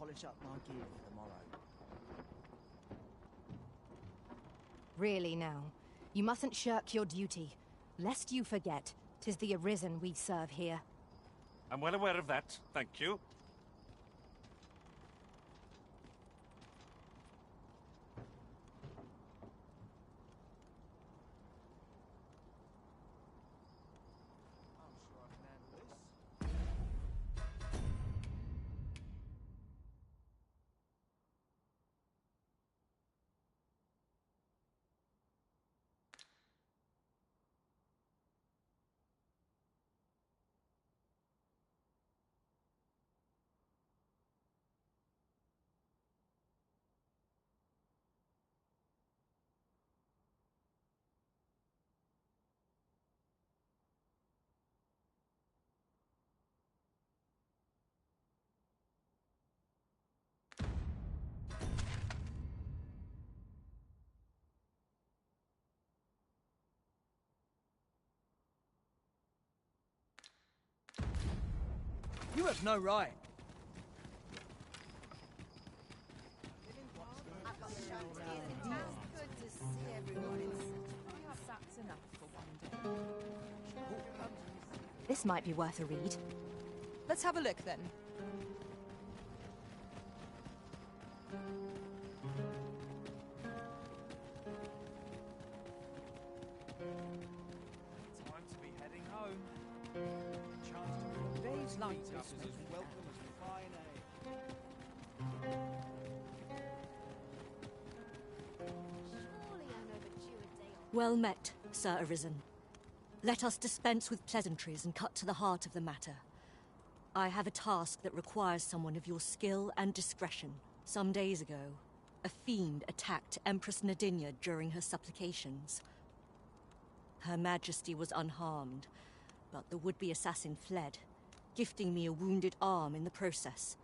polish up my gear for tomorrow. Really now, you mustn't shirk your duty, lest you forget 'tis the Arisen we serve here. I'm well aware of that, thank you. I'm sure I can handle this. You have no right. Good to see everyone. Perhaps that's enough for one day. This might be worth a read. Let's have a look then. Time to be heading home. Chance to Days like meet up this is make as me welcome happy. as fine ale. Surely I'm overdue a day off. Well met, Sir Arisen. Let us dispense with pleasantries and cut to the heart of the matter. I have a task that requires someone of your skill and discretion. Some days ago, a fiend attacked Empress Nadinia during her supplications. Her Majesty was unharmed, but the would-be assassin fled, gifting me a wounded arm in the process.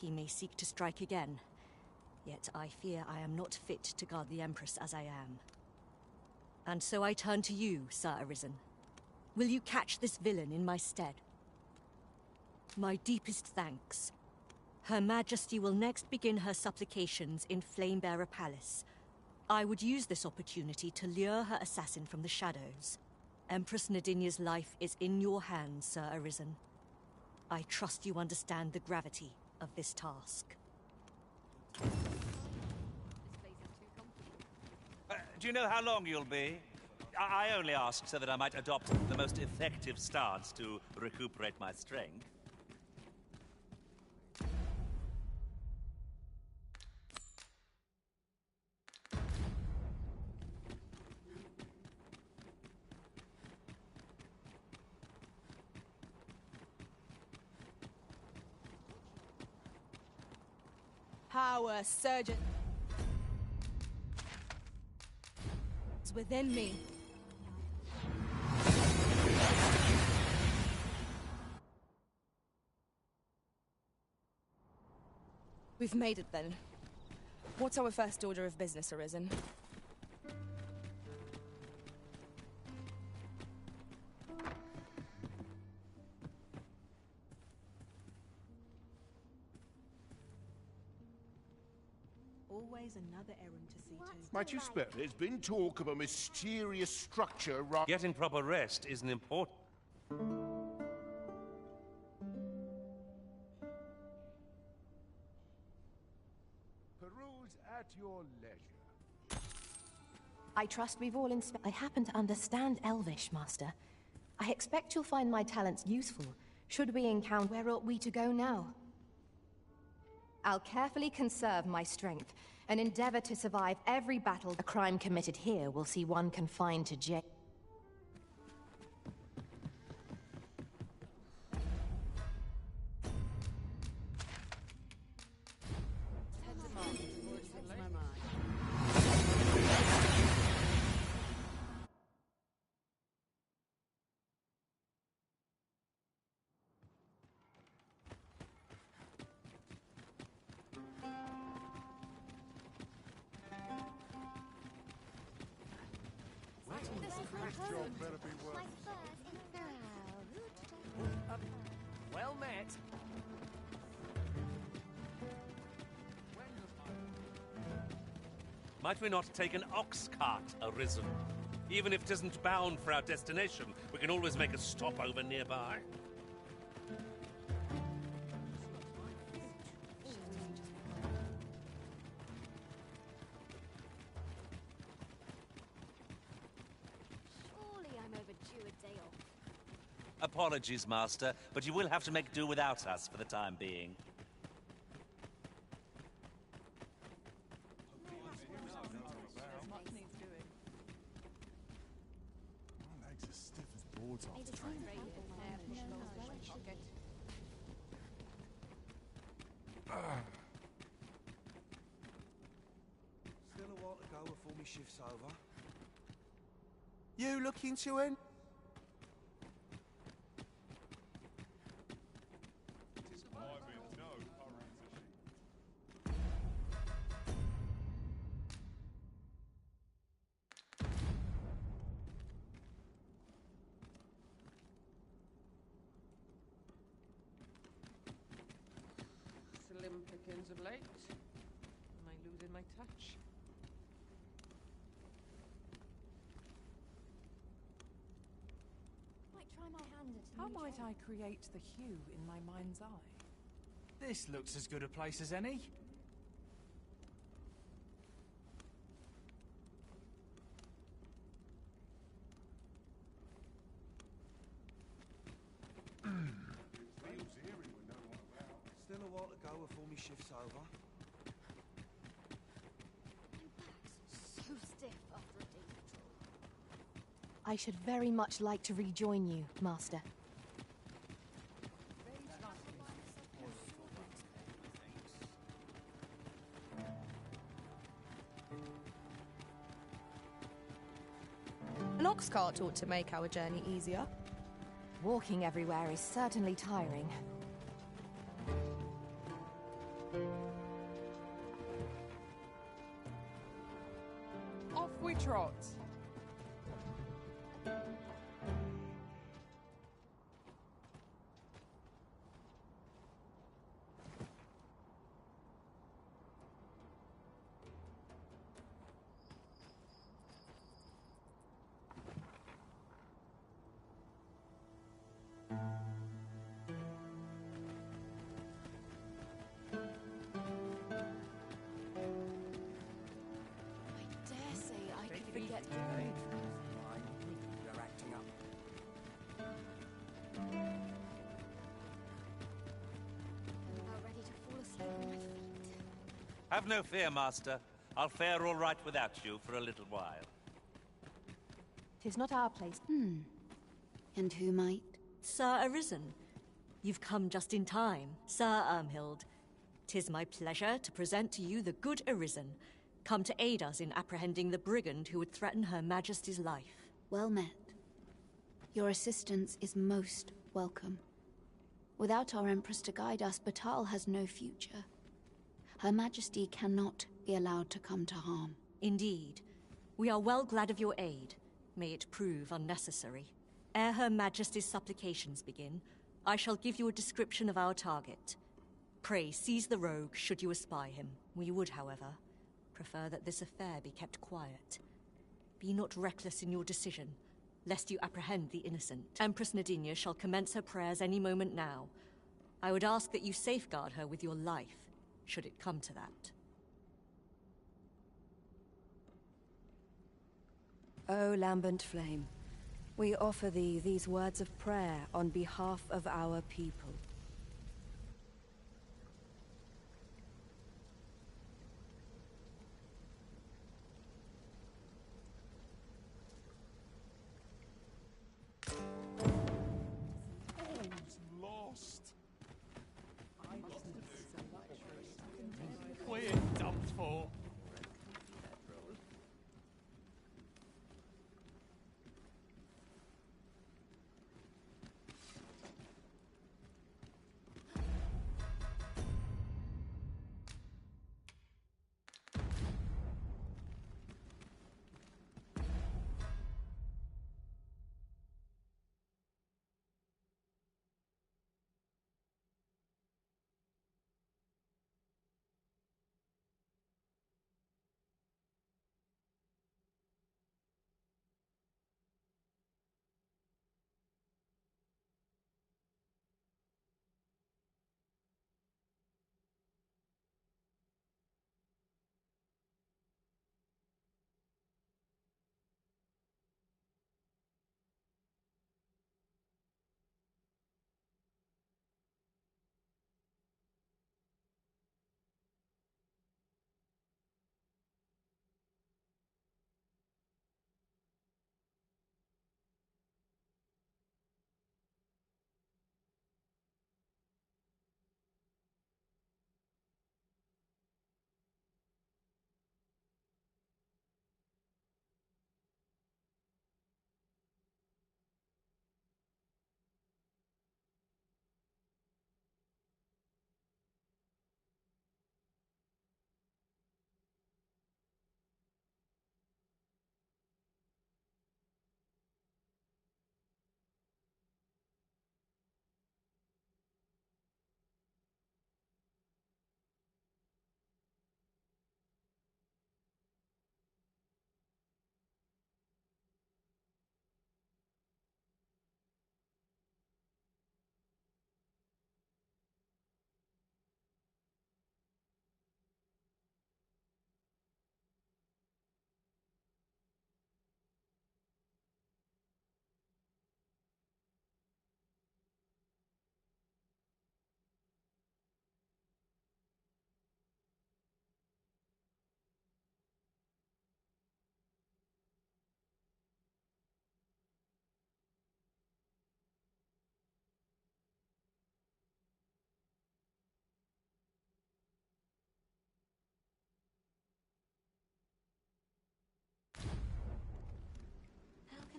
He may seek to strike again, yet I fear I am not fit to guard the Empress as I am. And so I turn to you, Sir Arisen. Will you catch this villain in my stead? My deepest thanks. Her Majesty will next begin her supplications in Flamebearer Palace. I would use this opportunity to lure her assassin from the shadows. Empress Nadinia's life is in your hands, Sir Arisen. I trust you understand the gravity of this task. Do you know how long you'll be? I only ask so that I might adopt the most effective stance to recuperate my strength. Power surgeon is within me. We've made it then. What's our first order of business, Arisen? Always another errand to see to. What's Might you the spare? There's been talk of a mysterious structure right... Getting proper rest isn't important. Peruse at your leisure. I trust we've all I happen to understand Elvish, Master. I expect you'll find my talents useful. Should we encounter... Where ought we to go now? I'll carefully conserve my strength and endeavor to survive every battle. A crime committed here will see one confined to jail. My spurs in Well met. Might we not take an ox cart, Arisen? Even if it isn't bound for our destination, we can always make a stopover nearby. Surely I'm overdue a day off. Apologies, Master, but you will have to make do without us for the time being. My legs are stiff as boards after training. Still a while to go before my shift's over. You looking to end? Slim pickings of late. Am I losing my touch? Might try my hand at a How new might trade. I create the hue in my mind's eye? This looks as good a place as any. Still a while to go before my shift's over. My back's so stiff after a day patrol. I should very much like to rejoin you, Master. An ox cart ought to make our journey easier. Walking everywhere is certainly tiring. Off we trot. I dare say I could forget. You're acting up. About ready to fall asleep on my feet. Have no fear, Master. I'll fare all right without you for a little while. 'Tis not our place. And who might? Sir Arisen, you've come just in time. Sir Ermhild, 'tis my pleasure to present to you the good Arisen, come to aid us in apprehending the brigand who would threaten Her Majesty's life. Well met. Your assistance is most welcome. Without our Empress to guide us, Batal has no future. Her Majesty cannot be allowed to come to harm. Indeed. We are well glad of your aid. May it prove unnecessary. Ere Her Majesty's supplications begin, I shall give you a description of our target. Pray seize the rogue should you espy him. We would, however, prefer that this affair be kept quiet. Be not reckless in your decision, lest you apprehend the innocent. Empress Nadinia shall commence her prayers any moment now. I would ask that you safeguard her with your life, should it come to that. O lambent flame, we offer thee these words of prayer on behalf of our people. Lost. We're dumped for.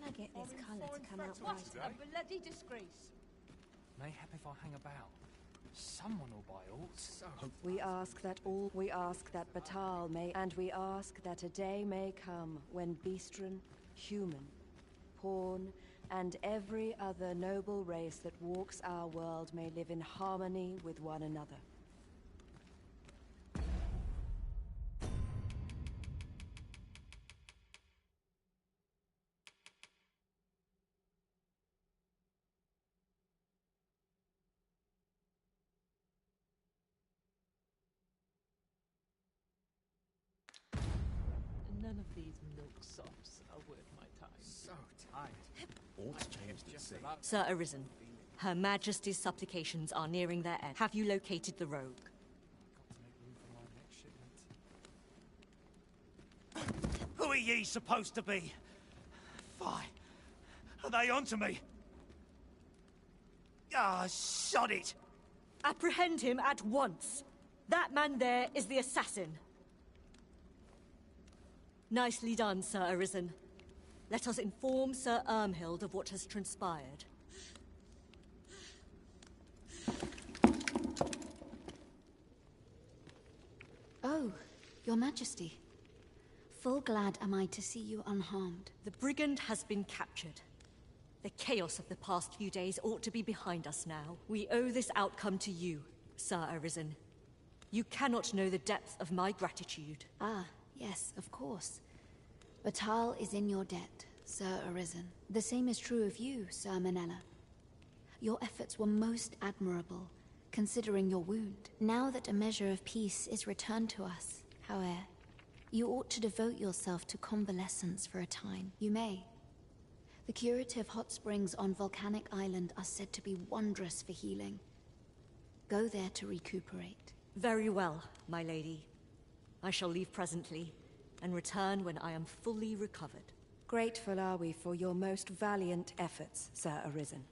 I get this colour to come out What right. a bloody disgrace. Mayhap if I hang about, someone will buy aught. We ask that Batal may, and we ask that a day may come when Beastren, human, pawn, and every other noble race that walks our world may live in harmony with one another. None of these milksops are worth my time. So tight. All's changed at sea. Sir Arisen, Her Majesty's supplications are nearing their end. Have you located the rogue? Got to make room for my next shipment. Who are ye supposed to be? Fie. Are they onto me? Ah, sod it! Apprehend him at once! That man there is the assassin. Nicely done, Sir Arisen. Let us inform Sir Ermhild of what has transpired. Your Majesty, full glad am I to see you unharmed. The brigand has been captured. The chaos of the past few days ought to be behind us now. We owe this outcome to you, Sir Arisen. You cannot know the depth of my gratitude. Ah, yes, of course. Batal is in your debt, Sir Arisen. The same is true of you, Sir Manella. Your efforts were most admirable, considering your wound. Now that a measure of peace is returned to us, however, you ought to devote yourself to convalescence for a time. You may. The curative hot springs on Volcanic Island are said to be wondrous for healing. Go there to recuperate. Very well, my lady. I shall leave presently, and return when I am fully recovered. Grateful are we for your most valiant efforts, Sir Arisen.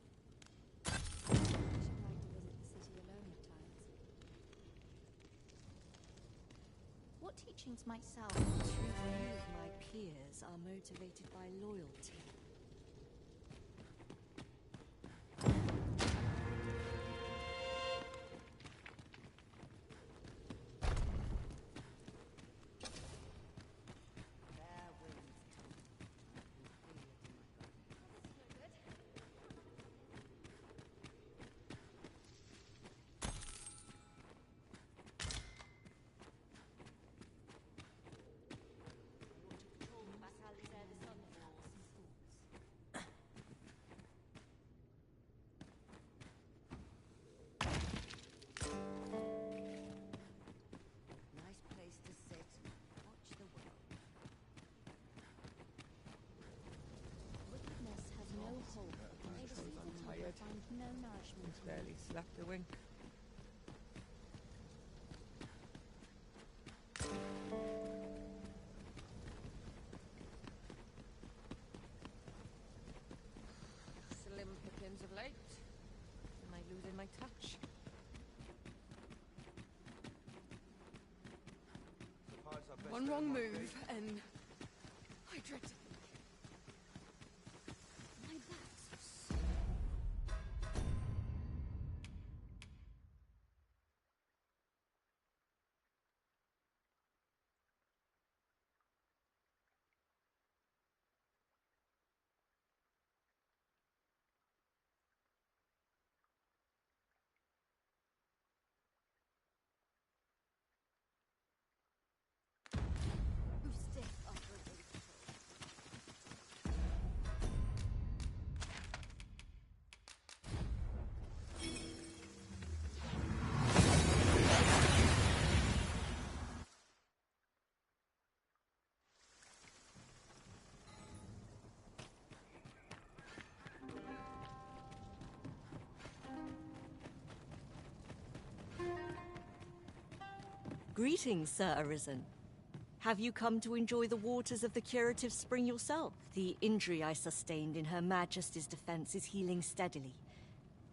What teachings might Sal... Too few of my peers are motivated by loyalty. No nourishment. Barely slept a wink. Slim pickings of late. Am I losing my touch? One wrong move, and I dread to think. My back's so... Greetings, Sir Arisen. Have you come to enjoy the waters of the curative spring yourself? The injury I sustained in Her Majesty's defense is healing steadily.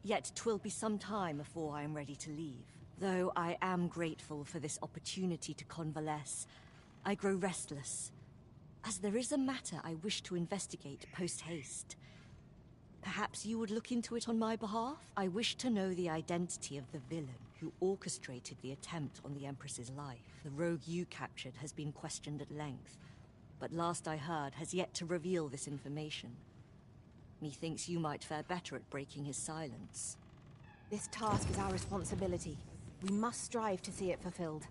Yet 'twill be some time before I am ready to leave. Though I am grateful for this opportunity to convalesce, I grow restless, as there is a matter I wish to investigate post-haste. Perhaps you would look into it on my behalf? I wish to know the identity of the villain who orchestrated the attempt on the Empress's life. The rogue you captured has been questioned at length, but last I heard has yet to reveal this information. Methinks you might fare better at breaking his silence. This task is our responsibility. We must strive to see it fulfilled.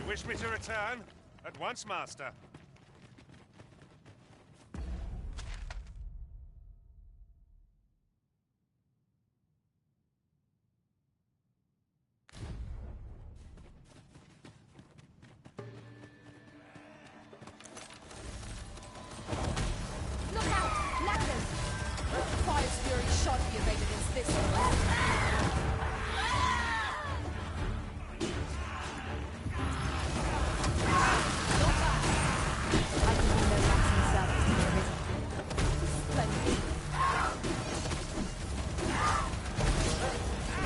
Wish me to return? At once, Master. Look out! Ladders! Fire's fury shan't be arrayed against this one.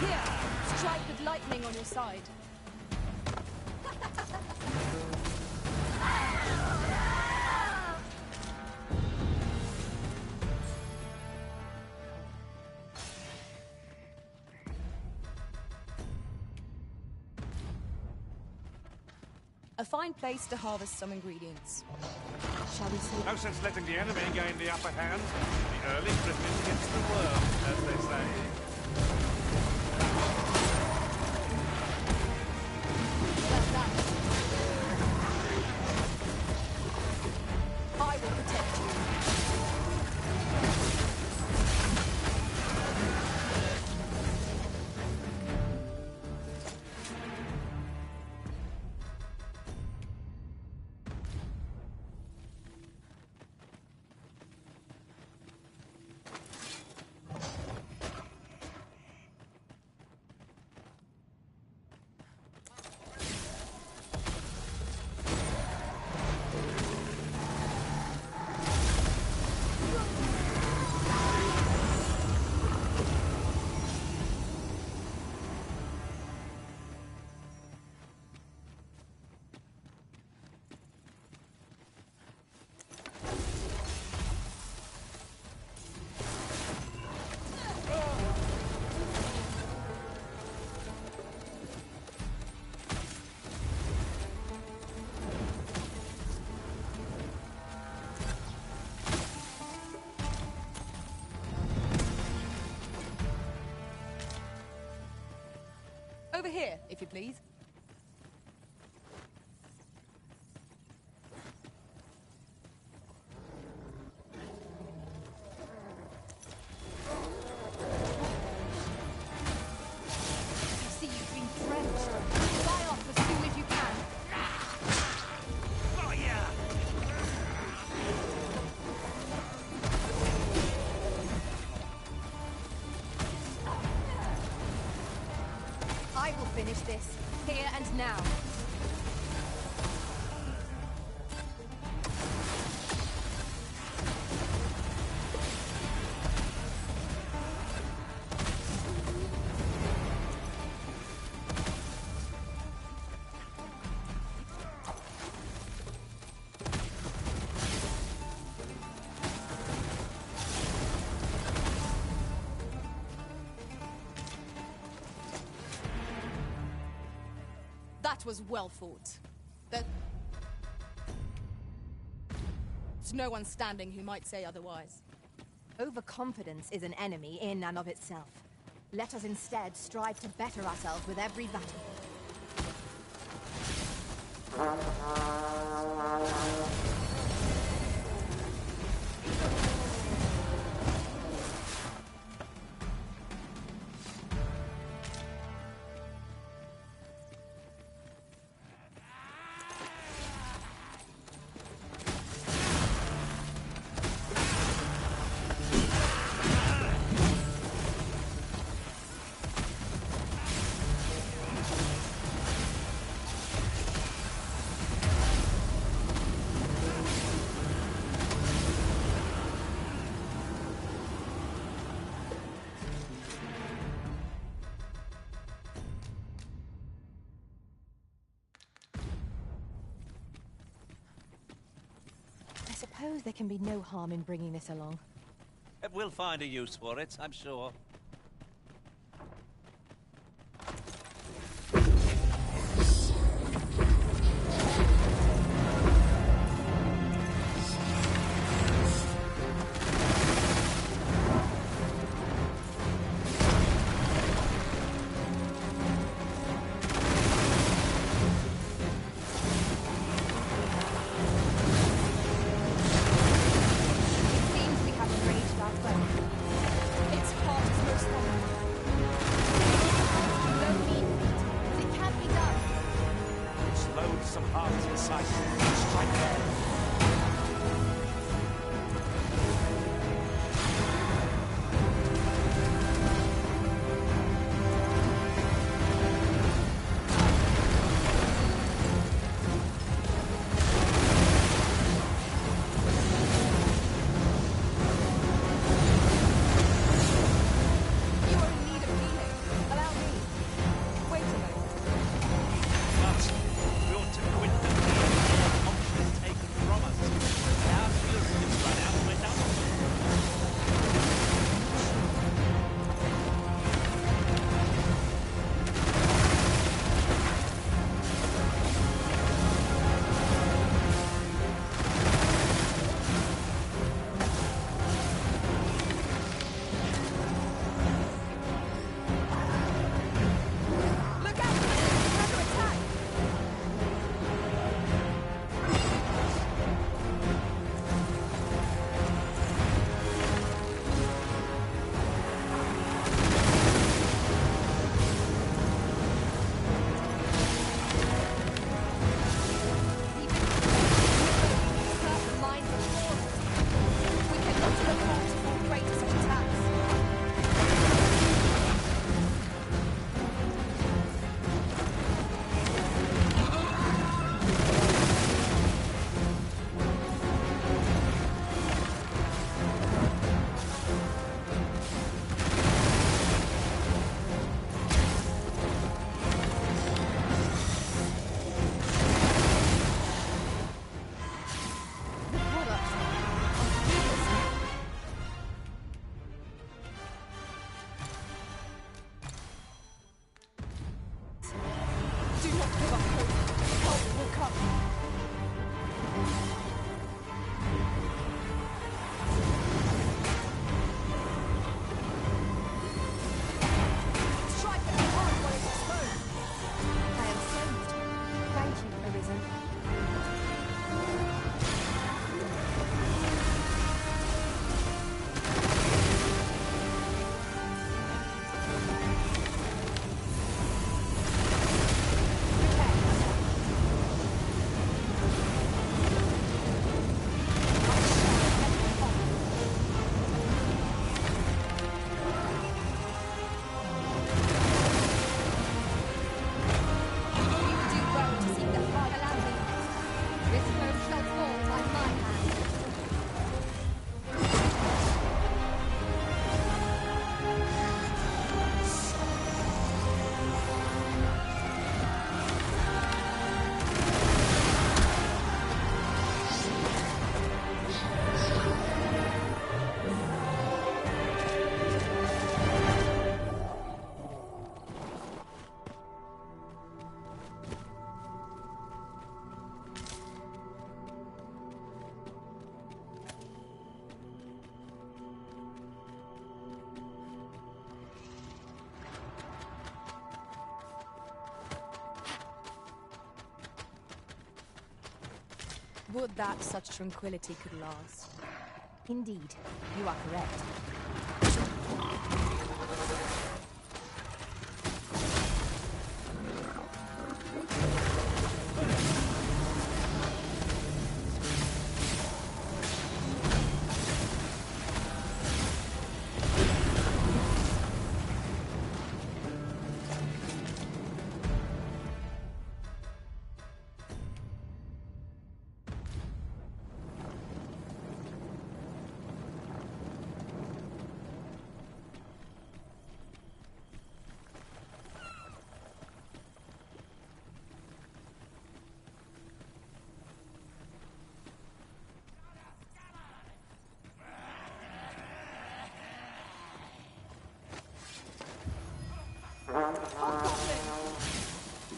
Here, strike with lightning on your side. A fine place to harvest some ingredients. Shall we see? No sense letting the enemy gain the upper hand. The early privilege gets the worm, as they say. I will protect you. Over here, if you please. I see you've been drenched. Fly off as soon as you can. I will finish this, here and now. That was well fought. There's no one standing who might say otherwise. Overconfidence is an enemy in and of itself. Let us instead strive to better ourselves with every battle. I suppose there can be no harm in bringing this along. We'll find a use for it, I'm sure. sight. Strike there. Would that such tranquility could last. Indeed, you are correct.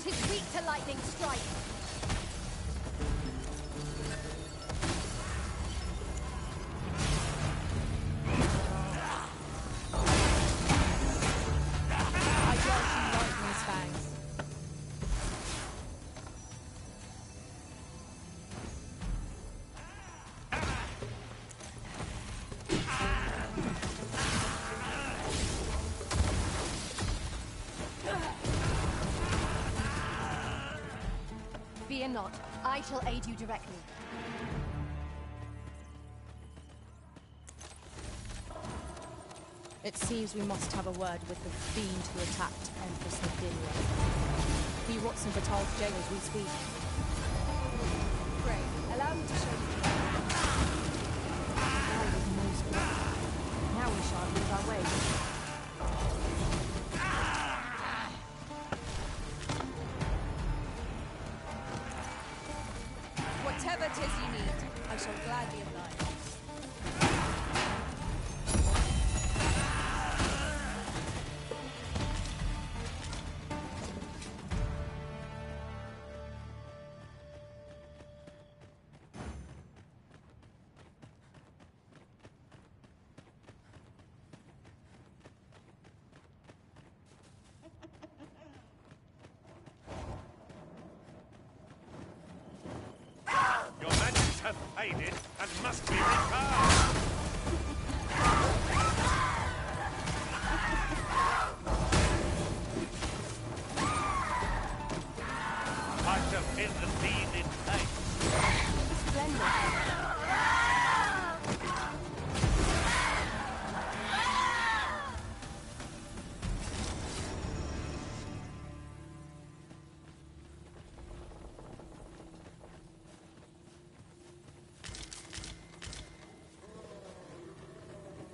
Tis weak to lightning strike. I dare see lightning's fangs. Fear not. I shall aid you directly. It seems we must have a word with the fiend who attacked Empress Nadilia. Be Watson Batal's jail as we speak. Pray, allow me to show you. Now we shan't lose our way. Whatever 'tis you need, I shall gladly oblige. Your magics have faded and must be recast. I shall pin the fiend in place. Splendid.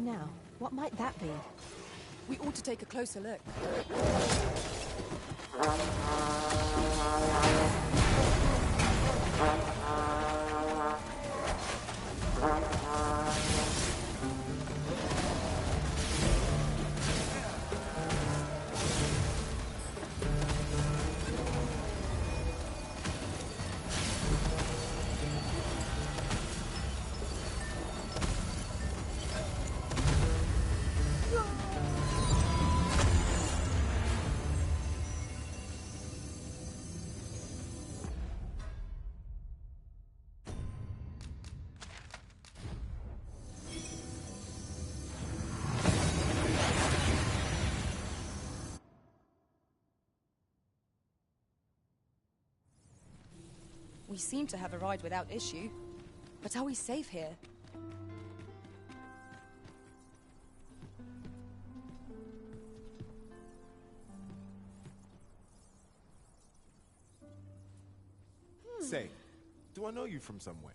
Now, what might that be? We ought to take a closer look. We seem to have arrived without issue. But are we safe here? Say, do I know you from somewhere?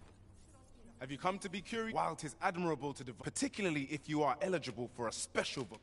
Have you come to be curious? While 'tis admirable to devote, particularly if you are eligible for a special book.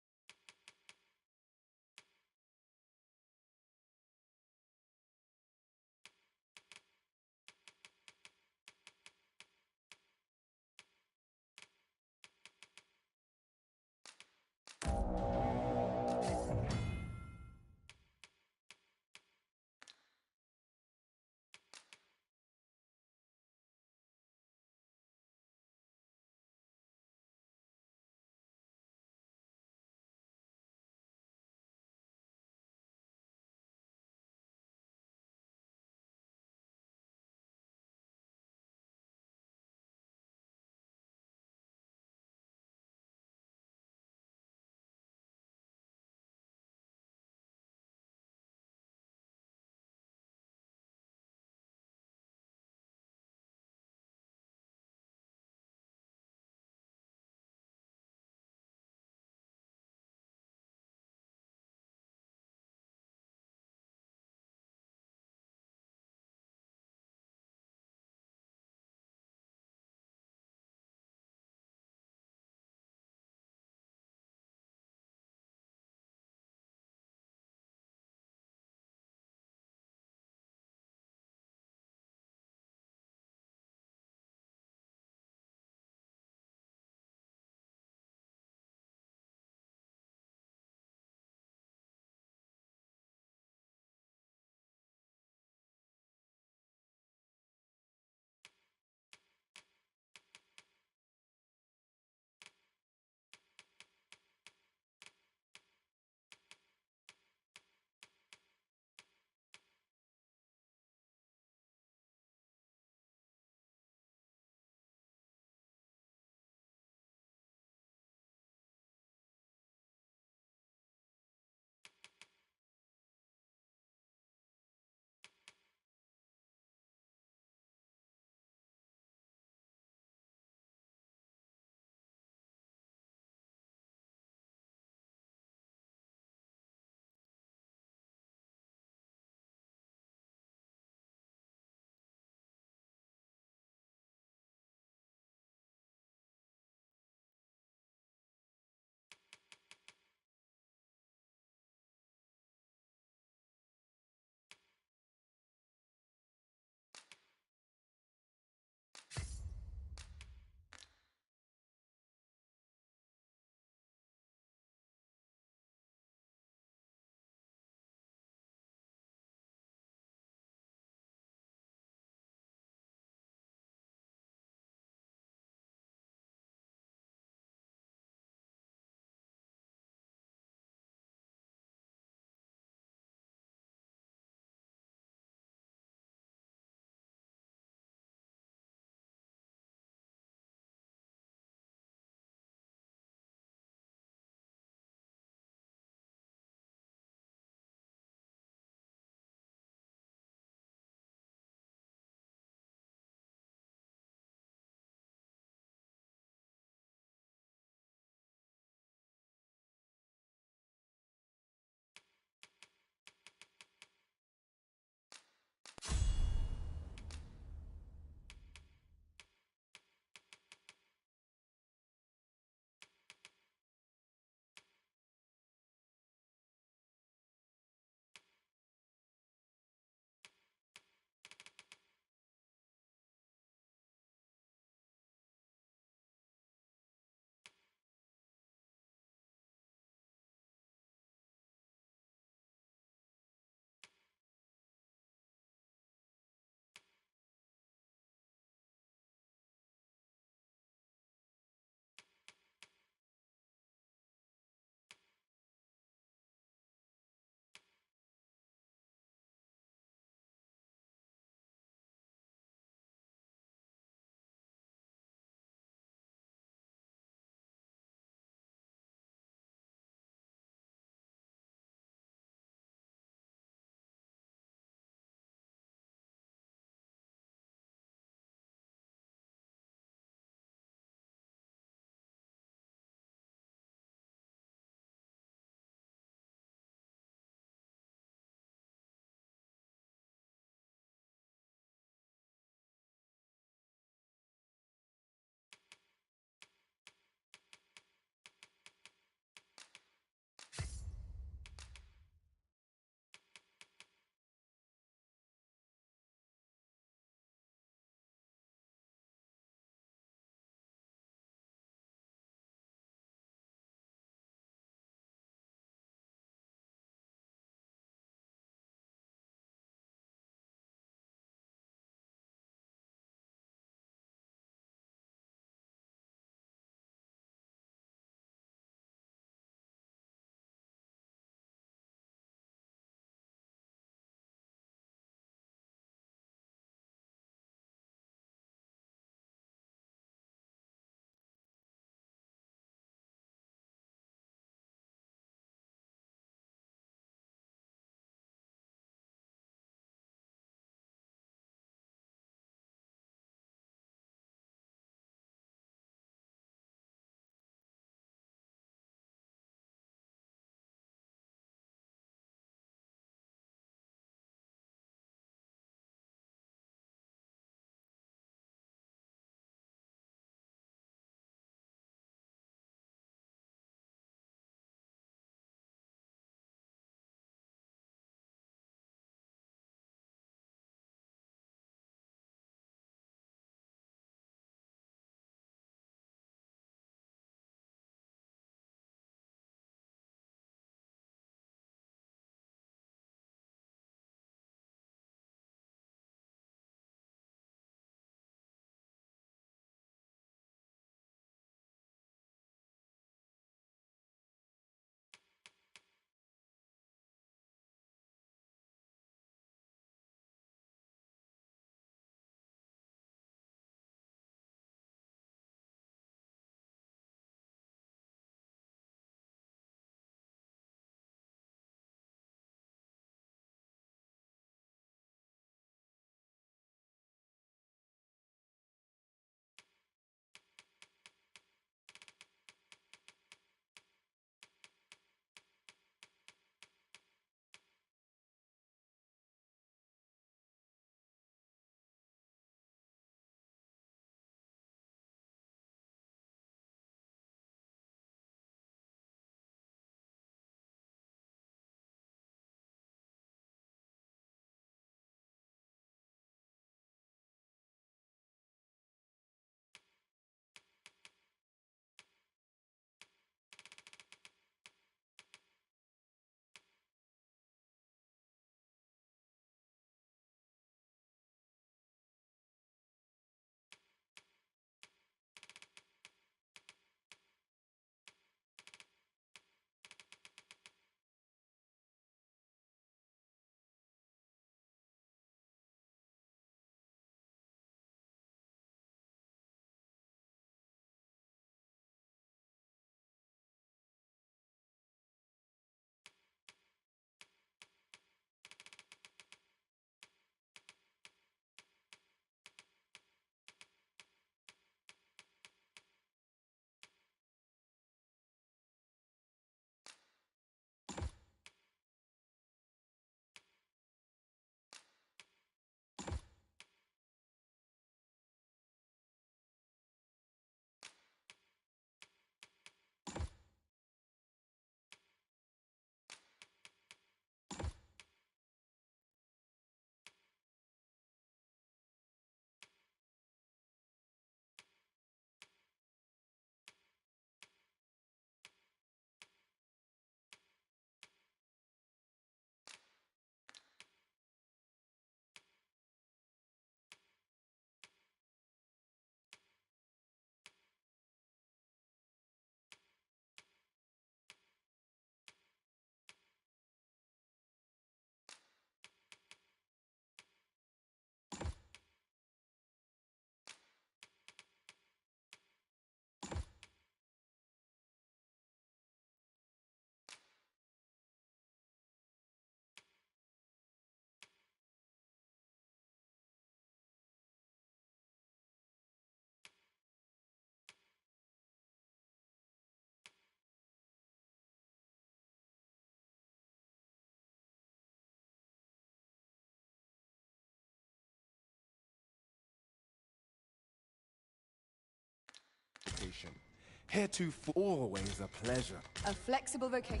Heretofore, always a pleasure. A flexible vocation.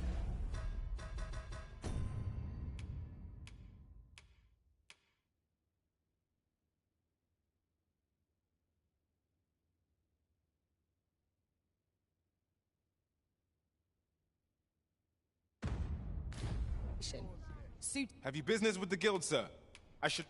Have you business with the guild, sir? I should...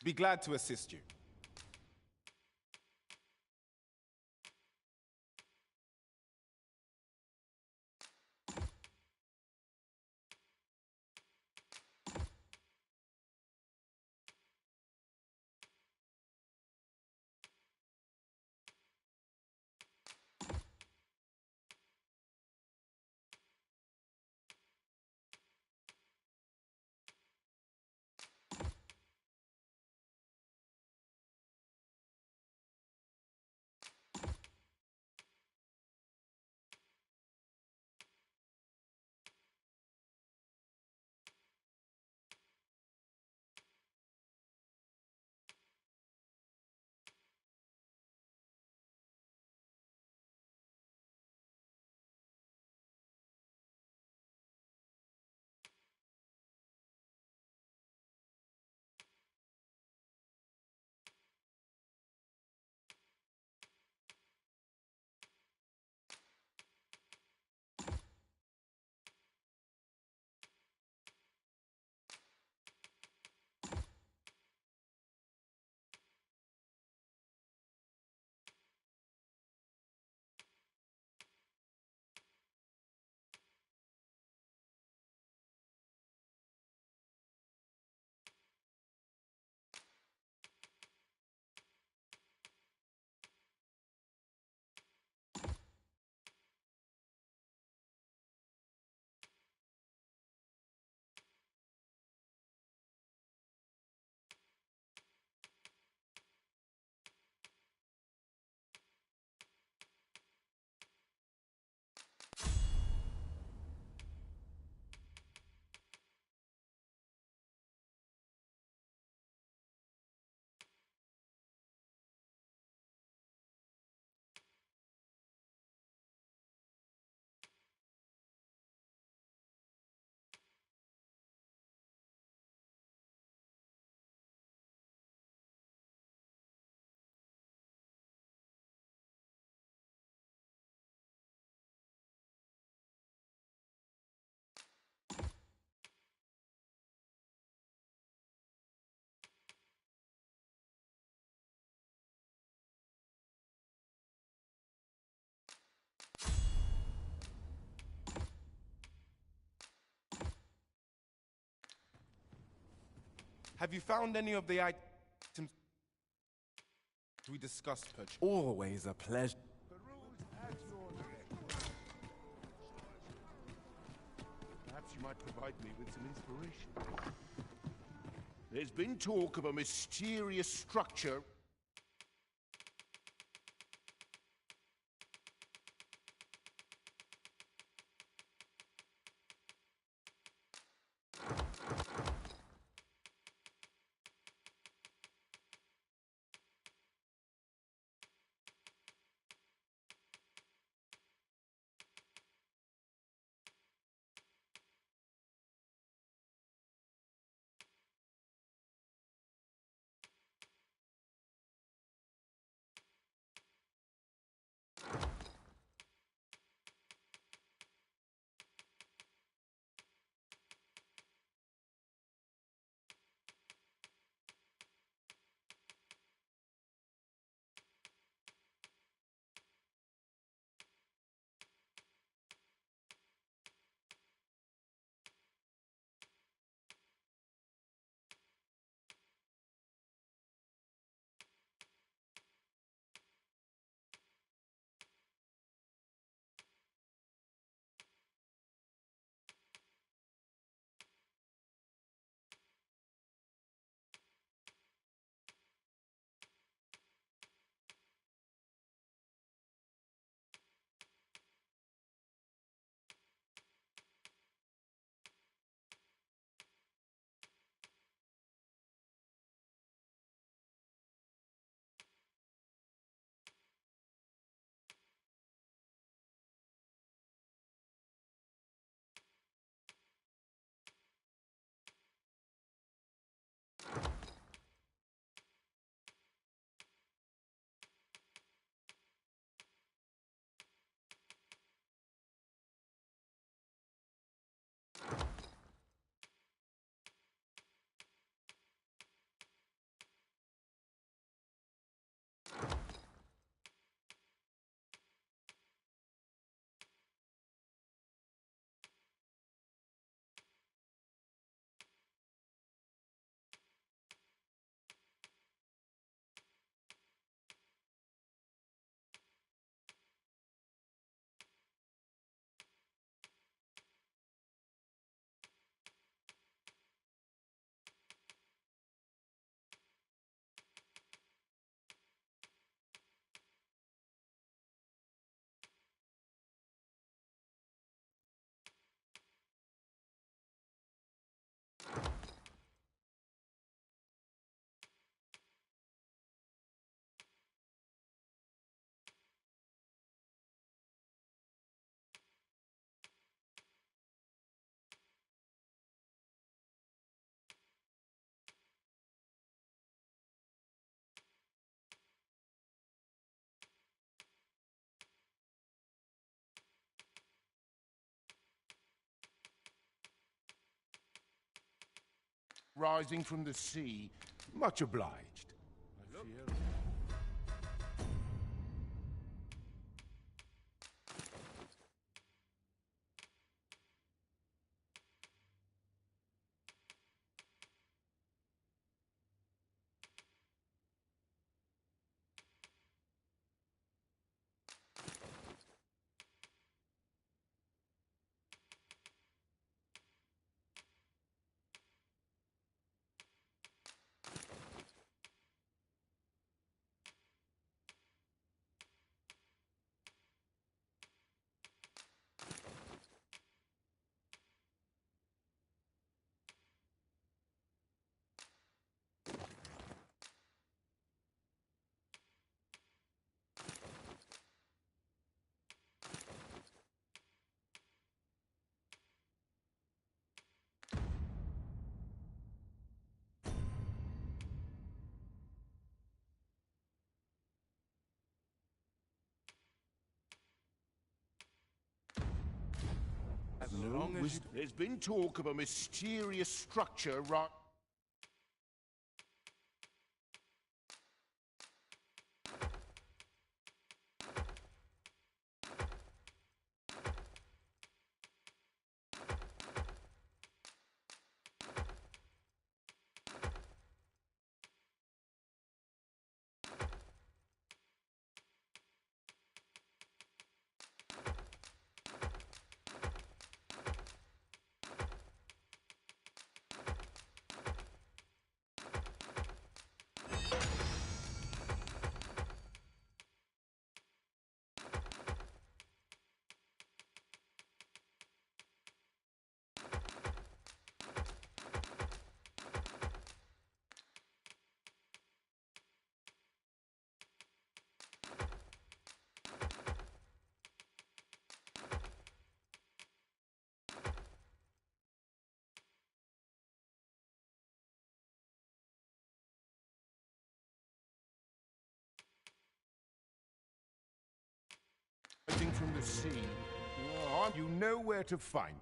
Be glad to assist you. Have you found any of the items we discussed, Perch? Always a pleasure. Perhaps you might provide me with some inspiration. There's been talk of a mysterious structure. Rising from the sea. Much obliged. I fear... There's been talk of a mysterious structure right... from the sea. You know where to find.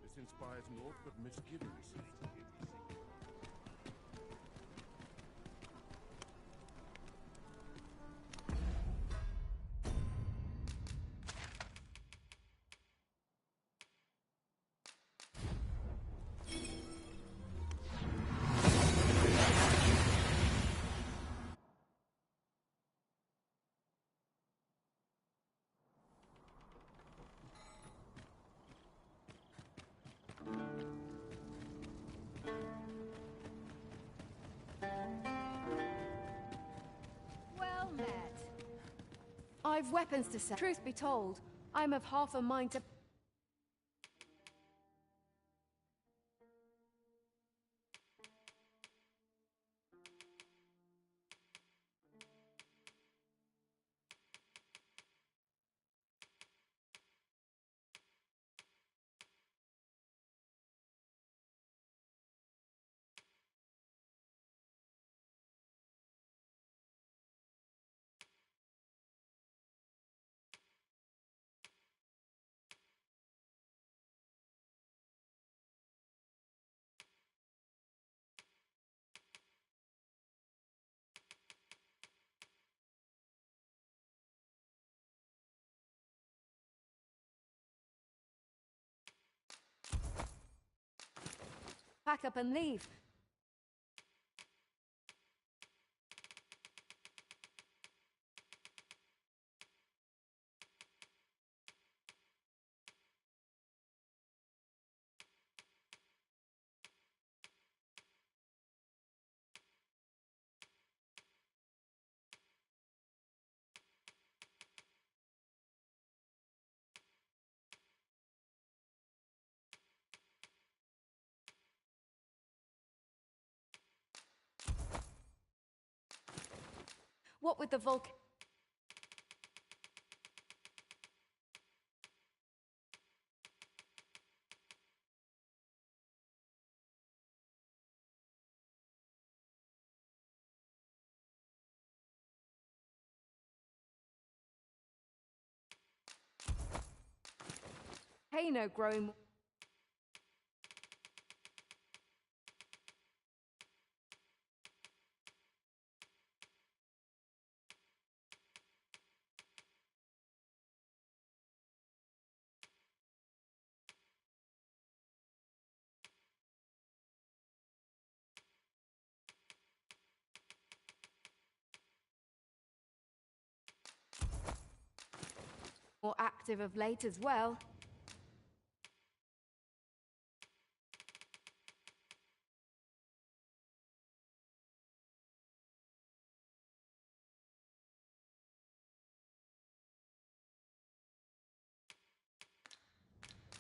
This inspires naught but misgivings. Well met. I've weapons to sell. Truth be told, I'm of half a mind to... Pack up and leave. What with the volcano growing... more active of late as well.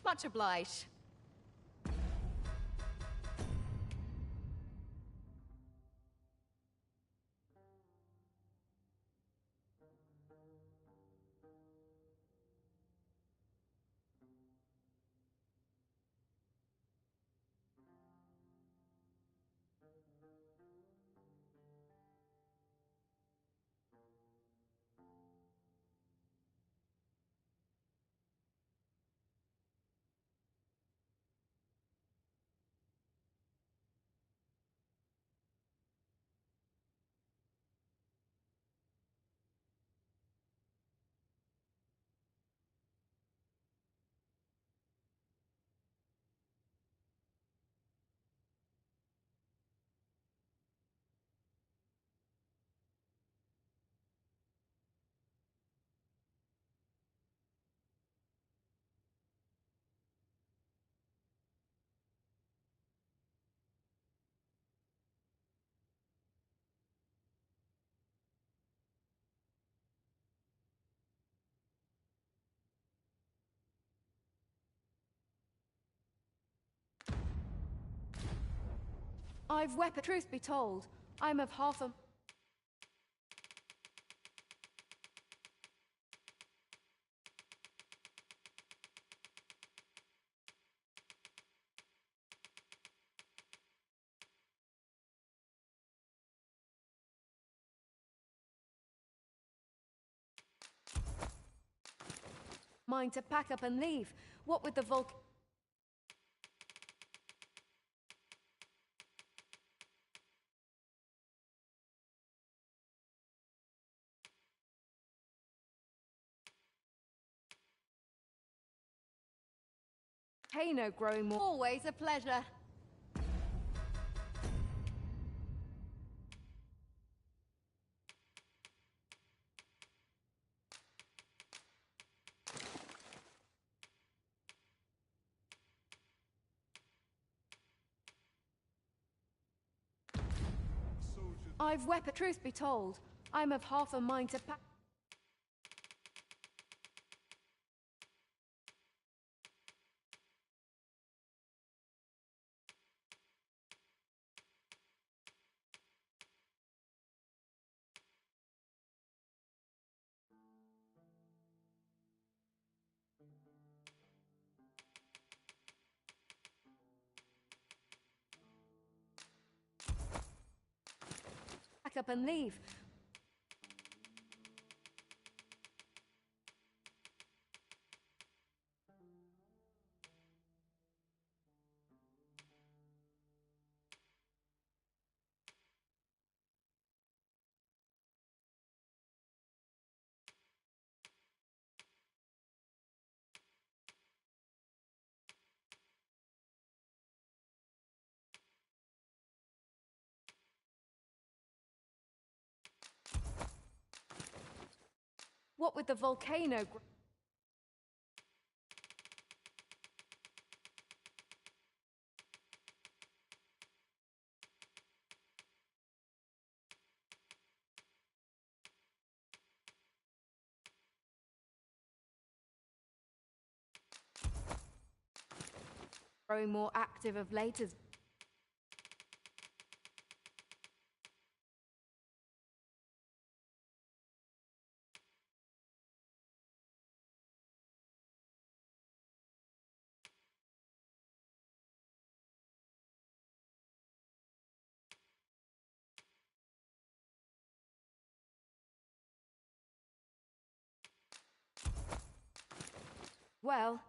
Much obliged. I've weapon. Truth be told, I'm of half a... mind to pack up and leave. What with the volcano growing more? Always a pleasure. I've weapon. Truth be told, I'm of half a mind to pack. Pack up and leave. What with the volcano growing more active of late as well.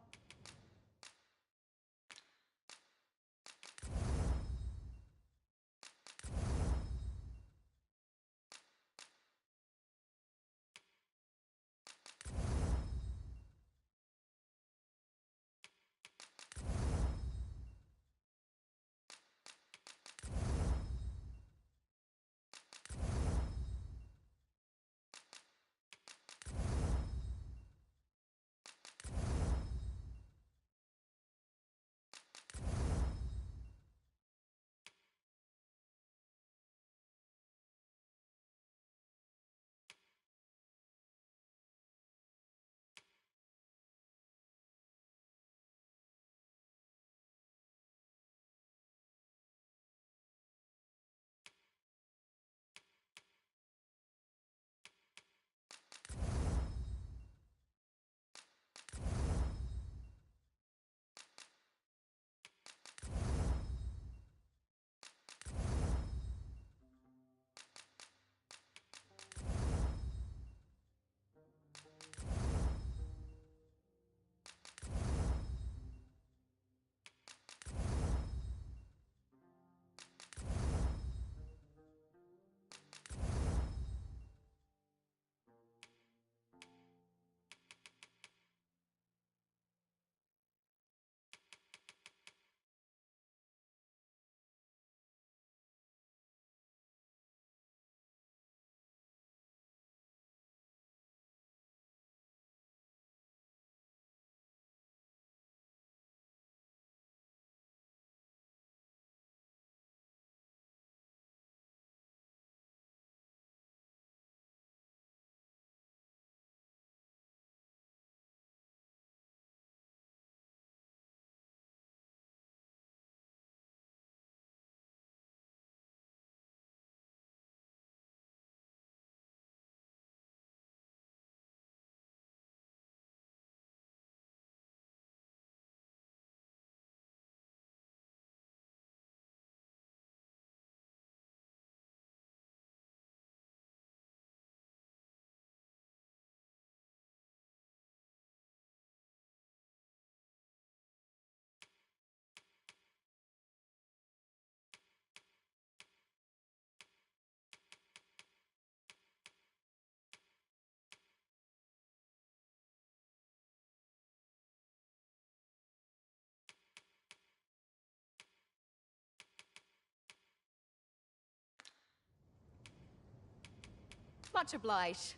Much obliged.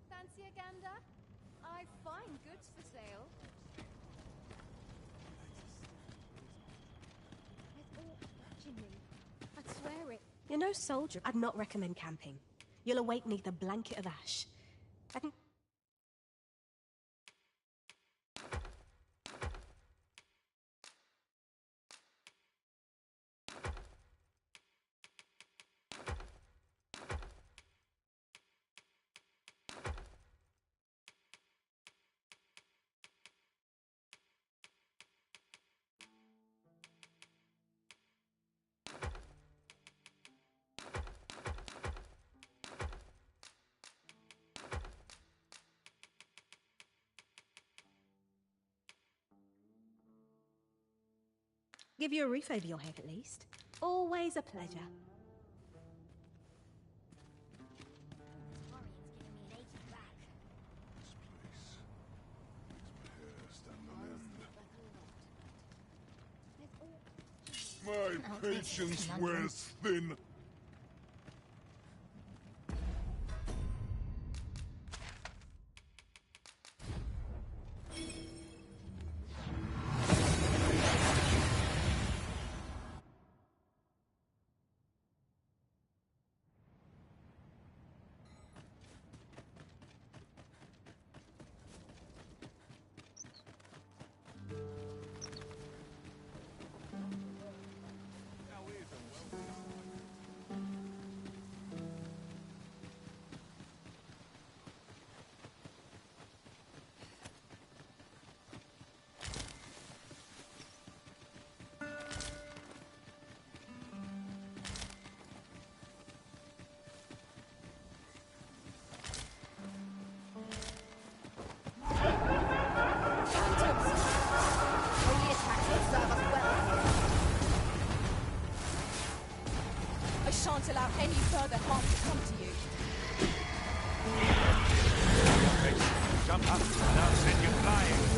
Fancy a gander? I've fine goods for sale. They're all watching me. I'd swear it. You're no soldier. I'd not recommend camping. You'll awake neath a blanket of ash. I can... Give you a roof over your head, at least. Always a pleasure. My patience wears thin. I shan't allow any further harm to come to you. Jump up and I'll send you flying.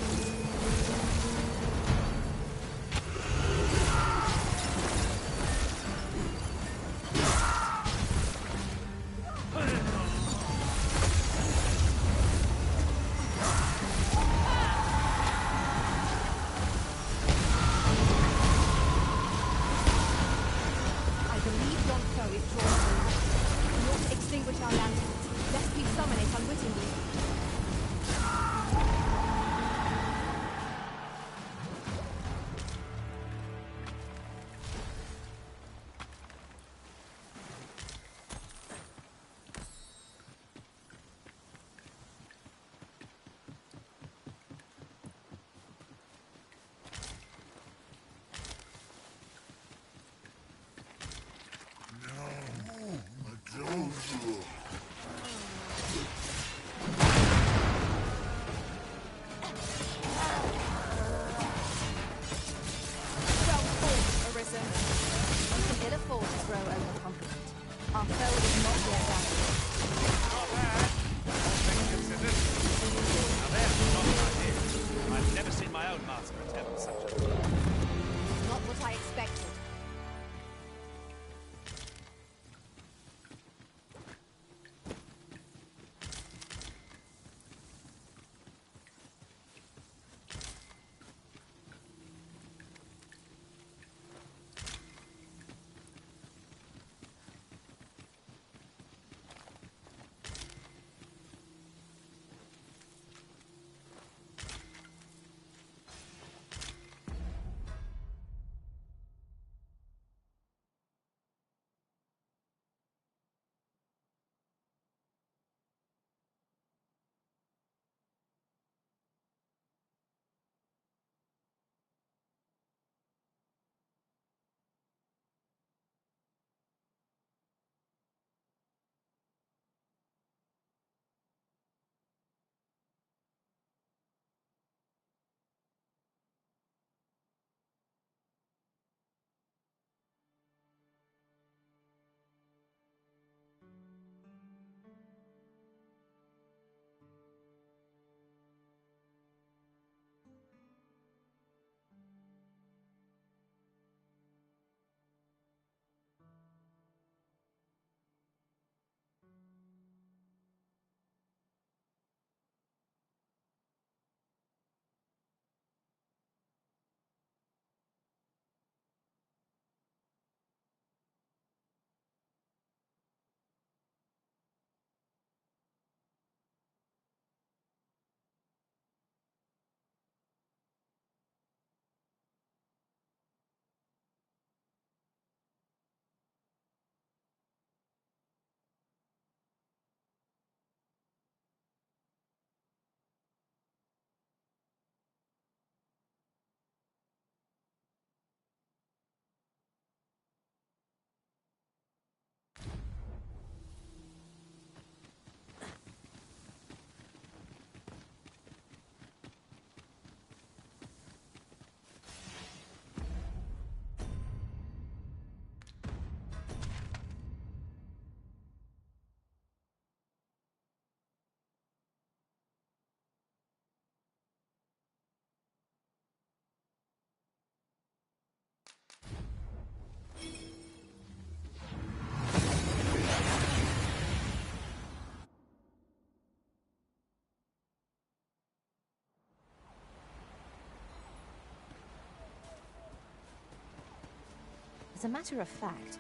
As a matter of fact,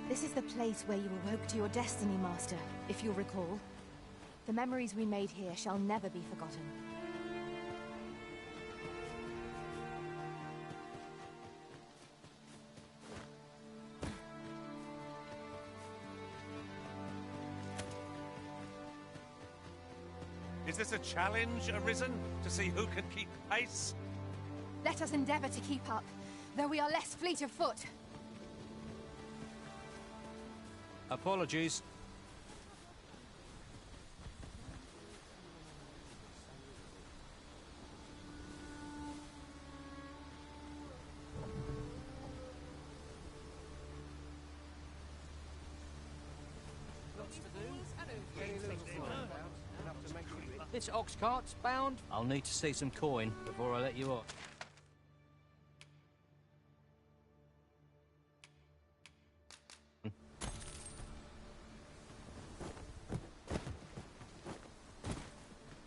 this is the place where you awoke to your destiny, Master, if you'll recall. The memories we made here shall never be forgotten. Is this a challenge, Arisen, to see who can keep pace? Let us endeavor to keep up, though we are less fleet of foot. Apologies. This ox cart's bound. I'll need to see some coin before I let you off.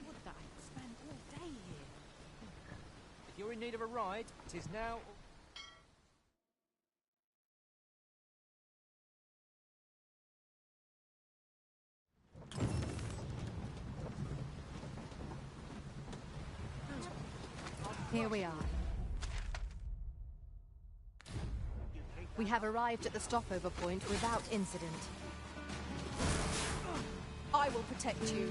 Would that I could spend all day here. If you're in need of a ride, it is now. Here we are. We have arrived at the stopover point without incident. I will protect you.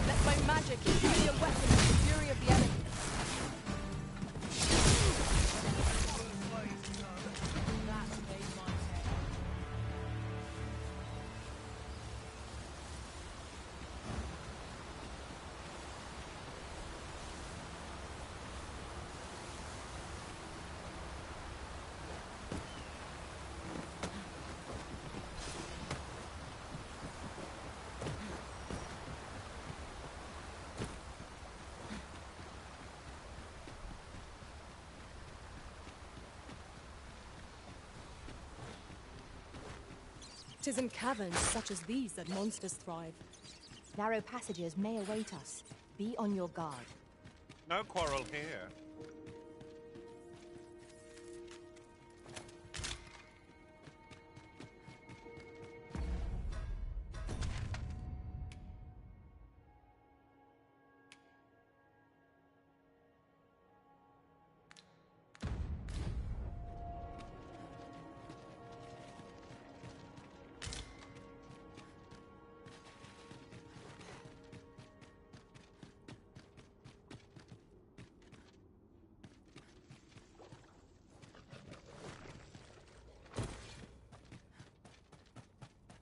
Let my magic be a weapon to the fury of the enemy. Tis in caverns such as these that monsters thrive. Narrow passages may await us. Be on your guard. No quarrel here.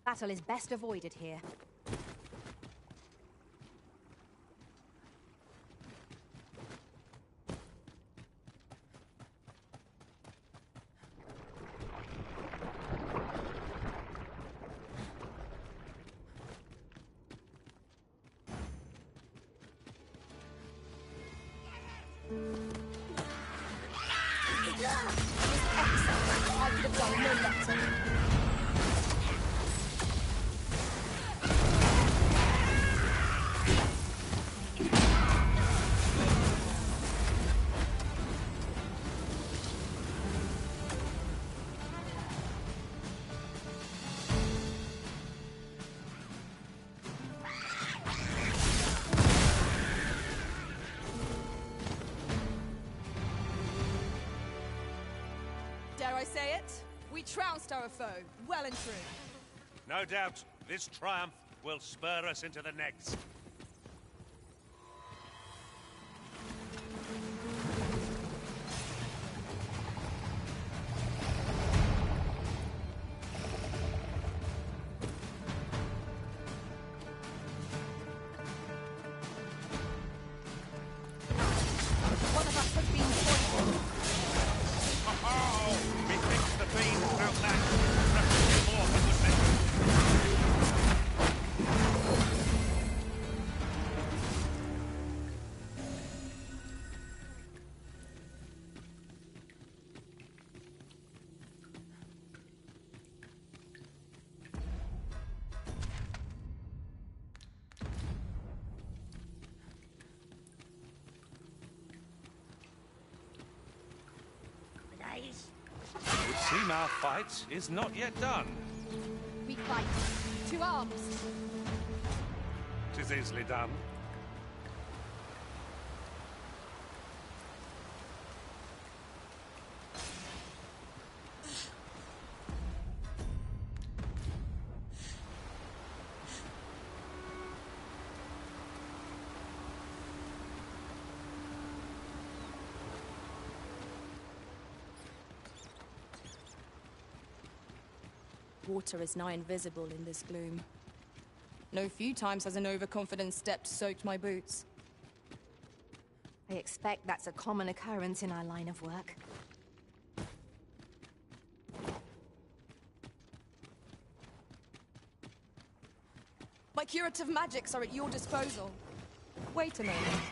Battle is best avoided here. I could have done no better. Dare I say it? We trounced our foe, well and true. No doubt, this triumph will spur us into the next. One of us has been poisoned. Methinks the fiend outmatched represents more than was meant. Seamouth fight is not yet done. We fight. To arms. 'Tis easily done. Water is nigh invisible in this gloom. No few times has an overconfident step soaked my boots. I expect that's a common occurrence in our line of work. My curative magics are at your disposal. Wait a moment.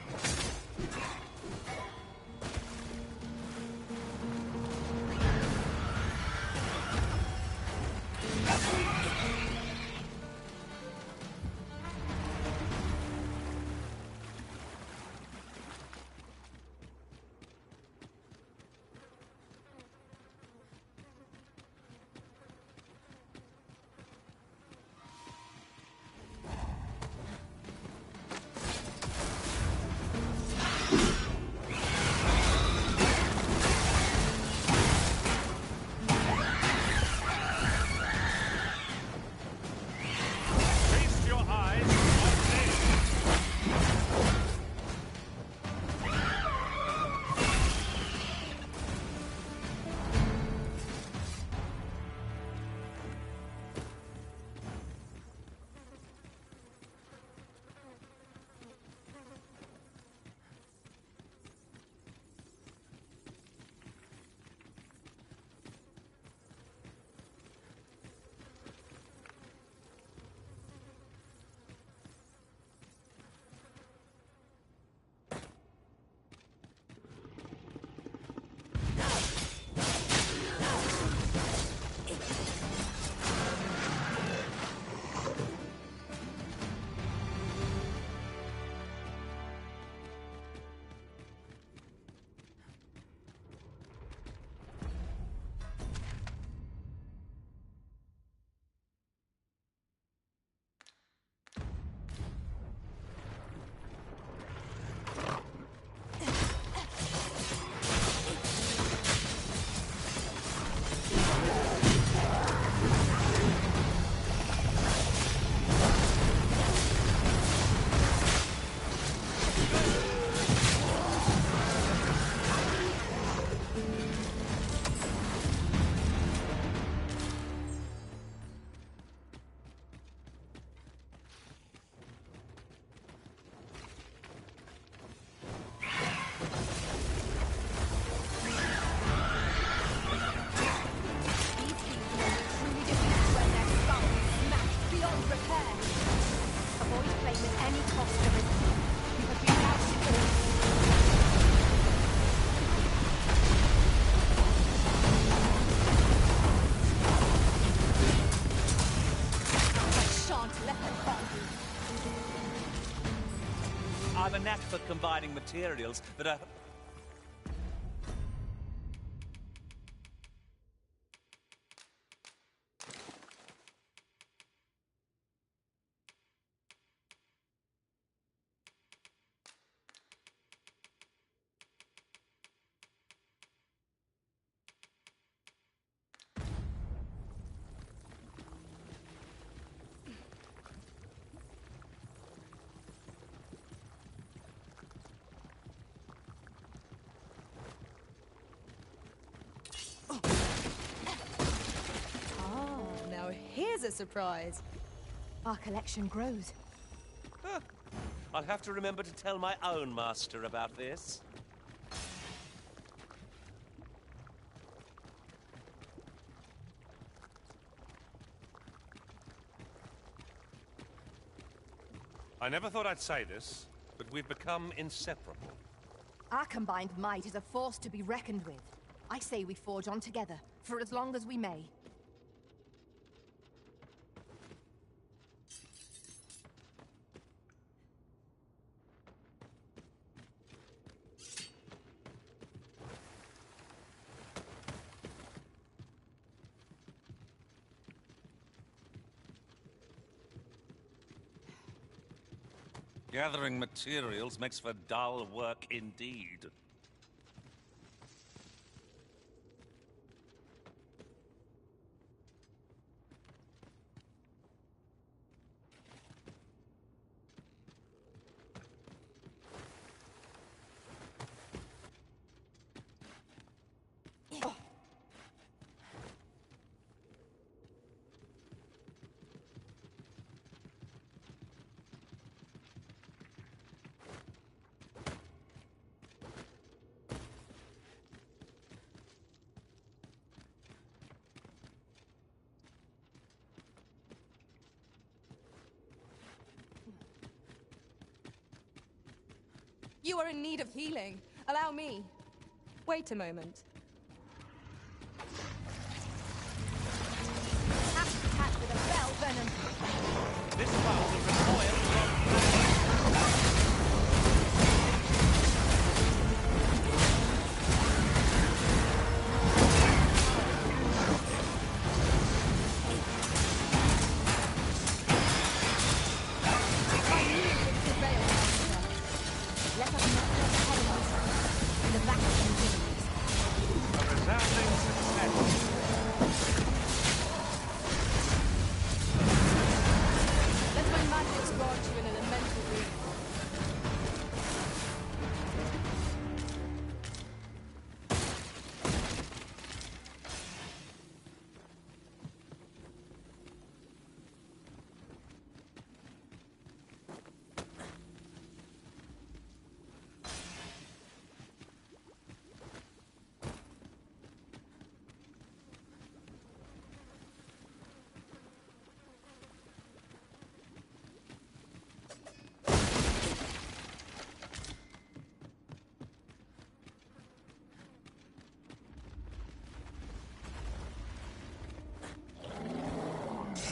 I've a knack for combining materials that are... Here's a surprise. Our collection grows. Huh. I'll have to remember to tell my own master about this. I never thought I'd say this, but we've become inseparable. Our combined might is a force to be reckoned with. I say we forge on together, for as long as we may. Gathering materials makes for dull work indeed. You are in need of healing. Allow me. Wait a moment. Attack with a bell venom. This foul will recoil from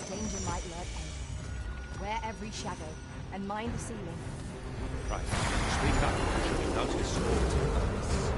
Danger might lurk anywhere. Wear every shadow, and mind the ceiling. Right. Speak up. Should you notice swords and others?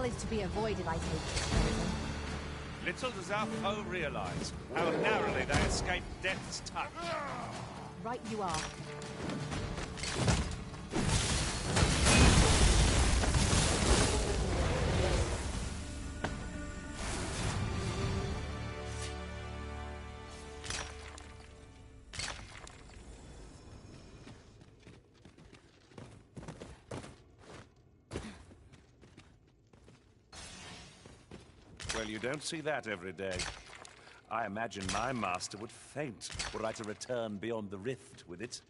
Is to be avoided, I take it. Little does our foe realize how narrowly they escaped death's touch. Right you are. Well, you don't see that every day. I imagine my master would faint were I to return beyond the rift with it.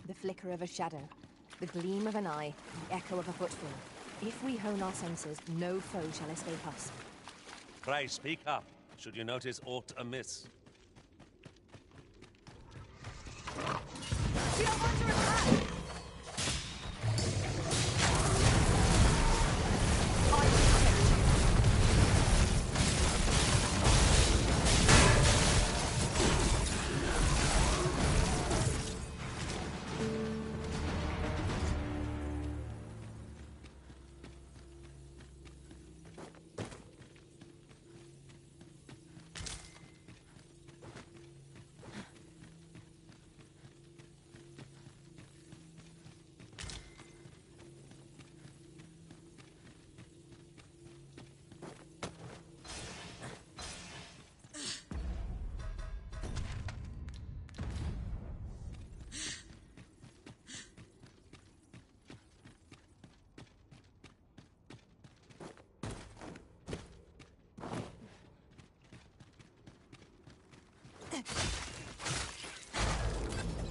The flicker of a shadow, the gleam of an eye, the echo of a footfall. If we hone our senses, no foe shall escape us. Pray, speak up, should you notice aught amiss. We are under attack!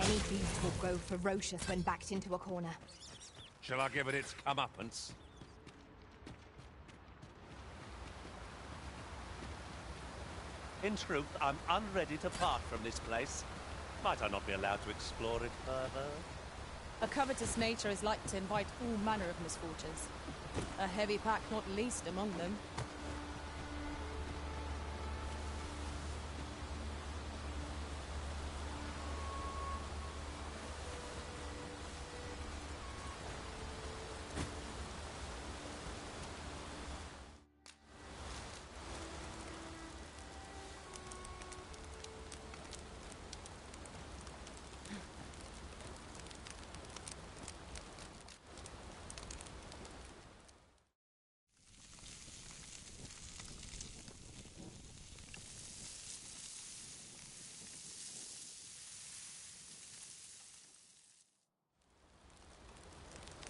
Any beast will grow ferocious when backed into a corner. Shall I give it its comeuppance? In truth, I'm unready to part from this place. Might I not be allowed to explore it further? A covetous nature is like to invite all manner of misfortunes. A heavy pack not least among them.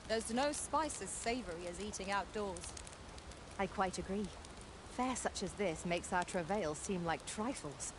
There's no spice as savory as eating outdoors. I quite agree. Fare such as this makes our travails seem like trifles.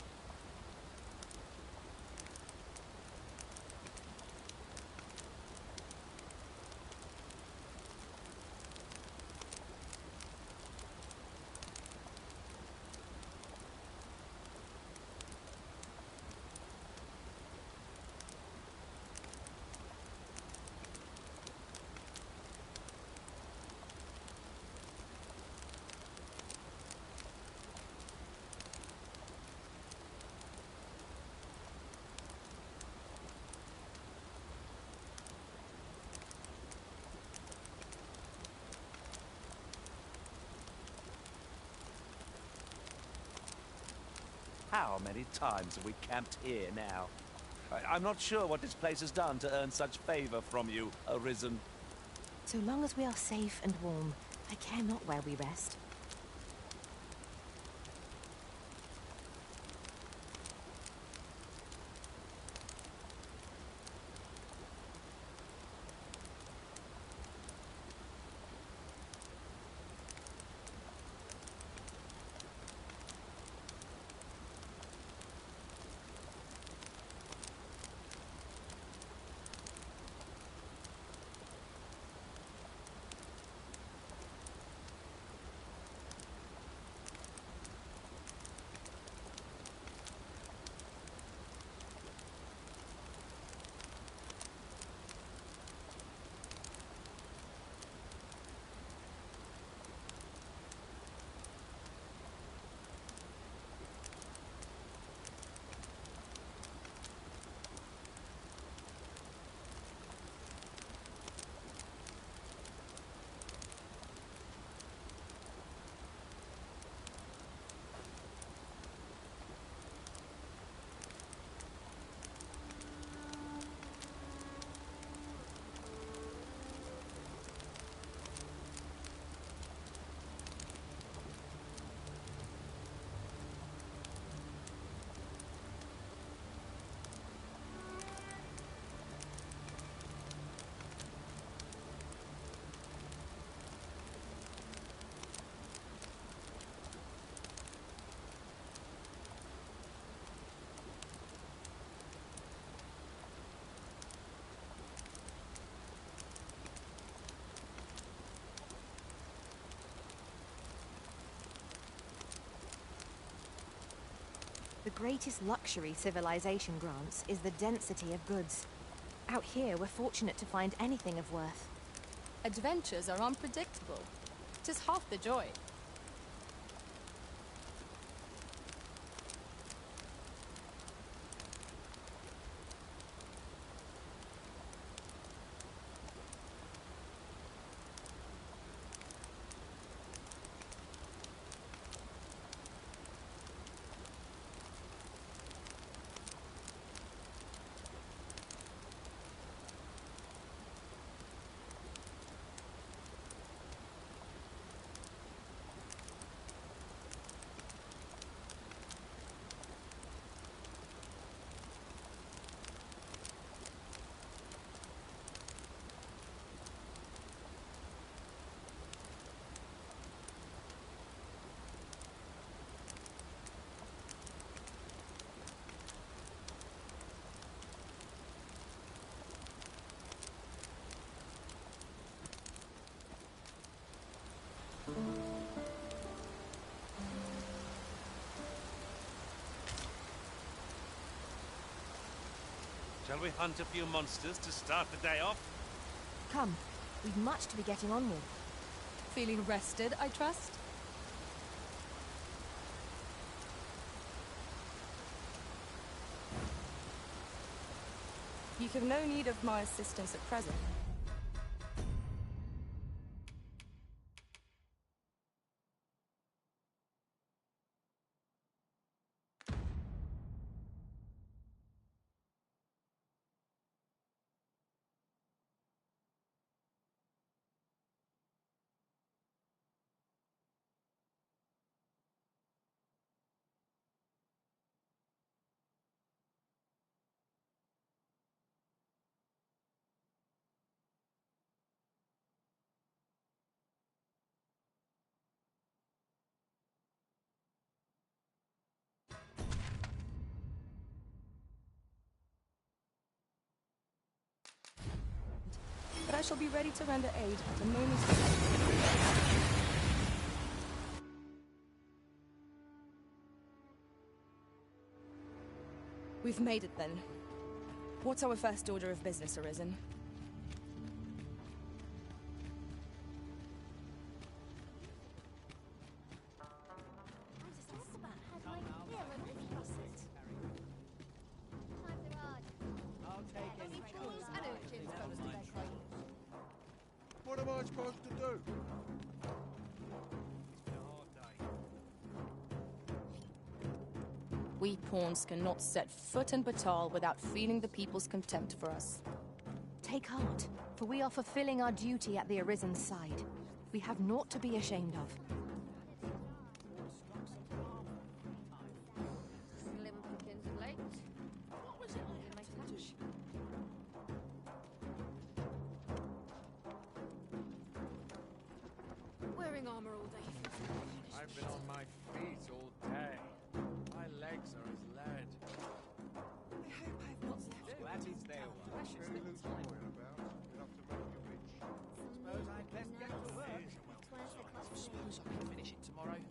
How many times have we camped here now? I'm not sure what this place has done to earn such favor from you, Arisen. So long as we are safe and warm, I care not where we rest. The greatest luxury civilization grants is the density of goods. Out here, we're fortunate to find anything of worth. Adventures are unpredictable. 'Tis half the joy. Shall we hunt a few monsters to start the day off? Come, we've much to be getting on with. Feeling rested, I trust? You have no need of my assistance at present. But I shall be ready to render aid at a moment's notice. We've made it then. What's our first order of business, Arisen? What am I supposed to do? We pawns cannot set foot in Batal without feeling the people's contempt for us. Take heart, for we are fulfilling our duty at the Arisen's side. We have naught to be ashamed of. Slim pickings of late. What was it I had to touch? Wearing armor all day. I've been on my feet all day. My legs are as lead. I hope I've not left glad he's there. Precious little time. Suppose I'd best get to work. Suppose I can finish it tomorrow.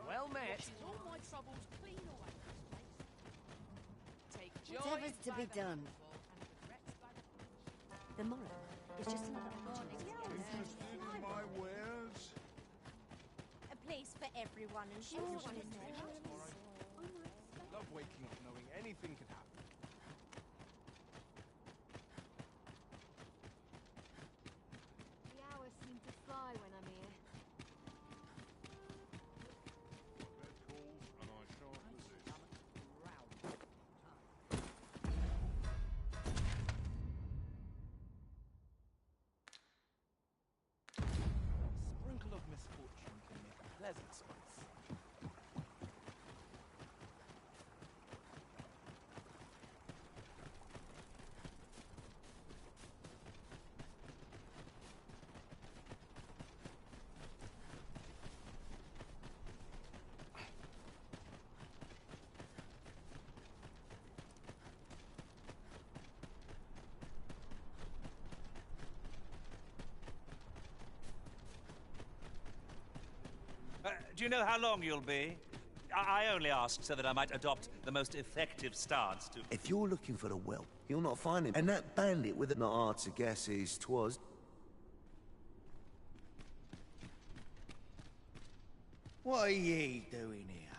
Well met. All my troubles clean away. Take joy. Whatever's to be done. The morrow is just another opportunity. Interested in my wares? A place for everyone and everyone is there. Love waking up knowing anything could happen. The hours seem to fly when I'm here. Bed calls and I shan't resist. Sprinkle of misfortune can make a pleasant spice. Do you know how long you'll be? I only ask so that I might adopt the most effective stance to... If you're looking for the whelp, you'll not find him. And that bandit with it, not hard to guess is 'twas. What are ye doing here?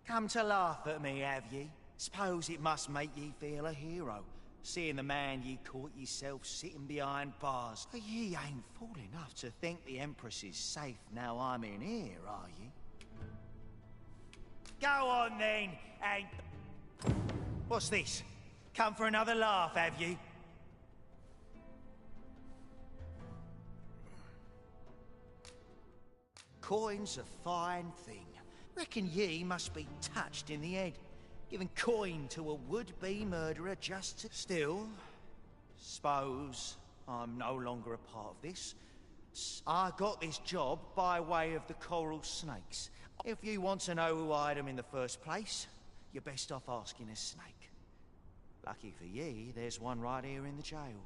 Come to laugh at me, have ye? Suppose it must make ye feel a hero, seeing the man ye caught yourself sitting behind bars. But ye ain't fool enough to think the Empress is safe now I'm in here, are ye? Go on then, and... What's this? Come for another laugh, have you? Coin's a fine thing. Reckon ye must be touched in the head, giving coin to a would-be murderer just to... Still, suppose I'm no longer a part of this. I got this job by way of the Coral Snakes. If you want to know who hired them in the first place, you're best off asking a snake. Lucky for ye, there's one right here in the jail.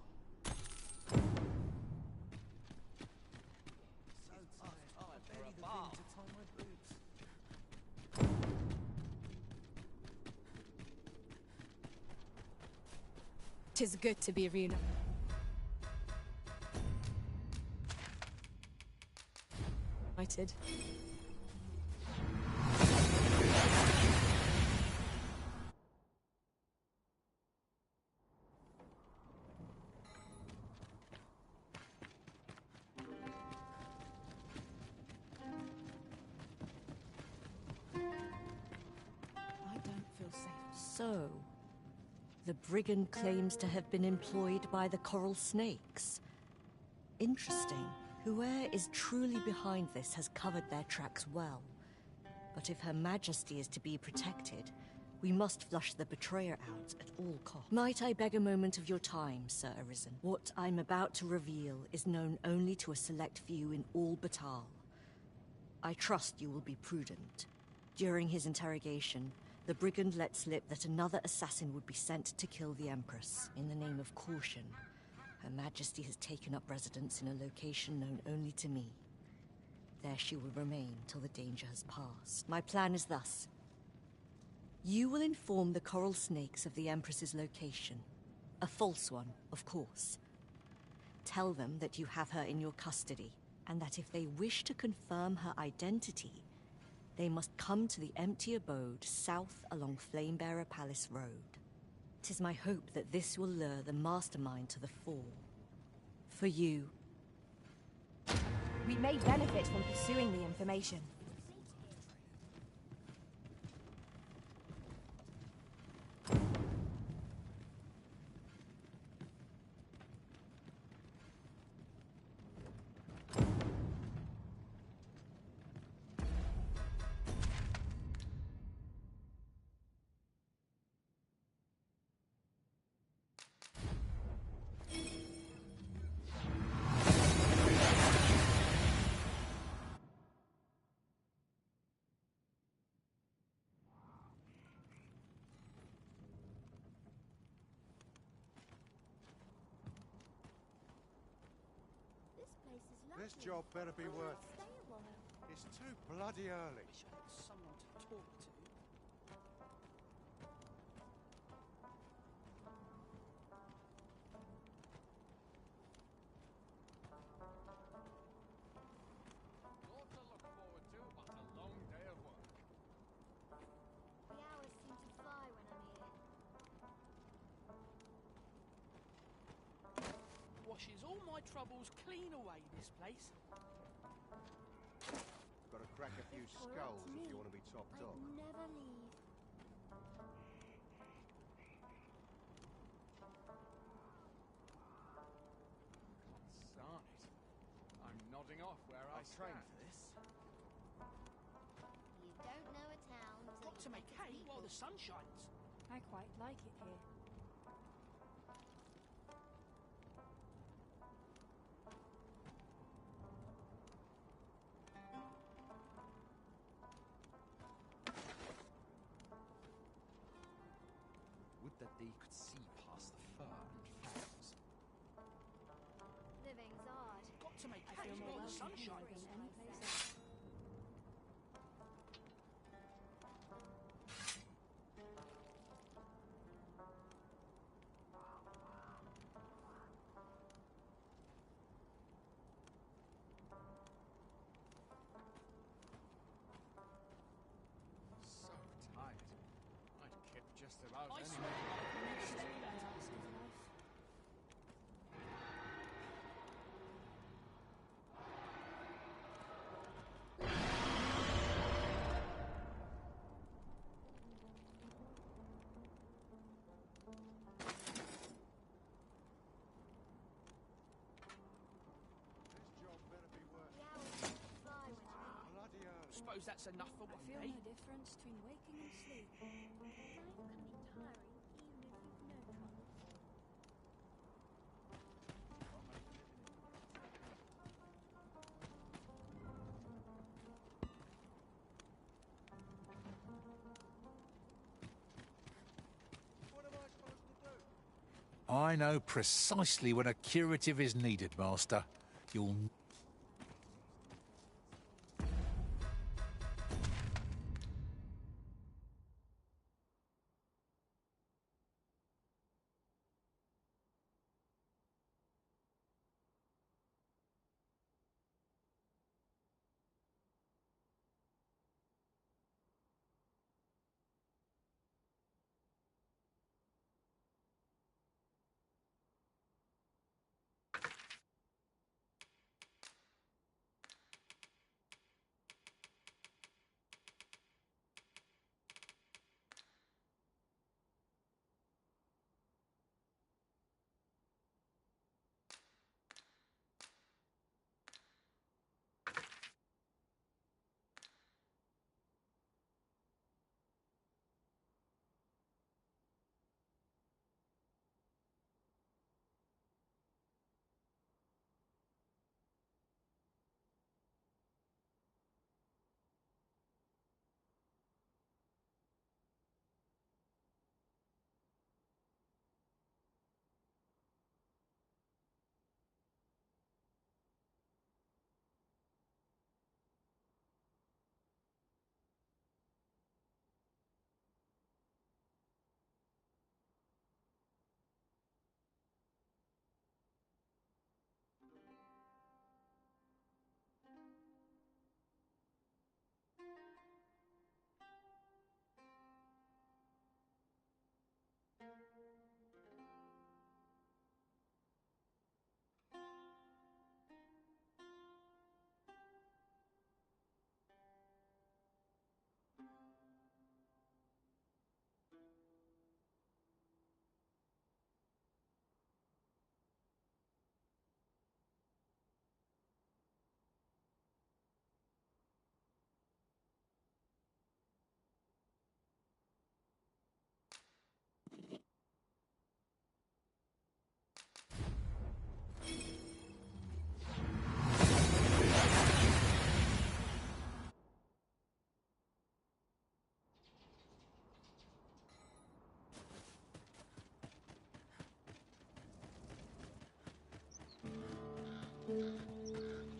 'Tis good to be reunited. So, the brigand claims to have been employed by the coral snakes. Interesting. Whoever is truly behind this has covered their tracks well. But if Her Majesty is to be protected, we must flush the betrayer out at all costs. Might I beg a moment of your time, Sir Arisen? What I'm about to reveal is known only to a select few in all Batal. I trust you will be prudent. During his interrogation, the brigand let slip that another assassin would be sent to kill the Empress. In the name of caution, Her Majesty has taken up residence in a location known only to me. There she will remain till the danger has passed. My plan is thus. You will inform the coral snakes of the Empress's location. A false one, of course. Tell them that you have her in your custody, and that if they wish to confirm her identity, they must come to the empty abode south along Flamebearer Palace Road. 'Tis my hope that this will lure the mastermind to the fore. For you. We may benefit from pursuing the information. This job better be worth it. It's too bloody early. Someone to talk to. Lot to look forward to, but a long day of work. The hours seem to fly when I'm here. Washes all my troubles clean away, this place. Got to crack a few skulls if you want to be top dog. I'd never leave. Darn it. I'm nodding off where I trained for this. You don't know a town till Got to make hay while the sun shines. I quite like it here. Would that they could see past the fur and fangs. living's hard. Got to make I hay feel more while the sun welcome here shines. than any place else. So tired. I'd kip just about I anywhere. Suppose that's enough for I one feel day. no difference between waking and sleep. Life can be tiring even if you've no trouble. What am I supposed to do? I know precisely when a curative is needed, Master. You'll...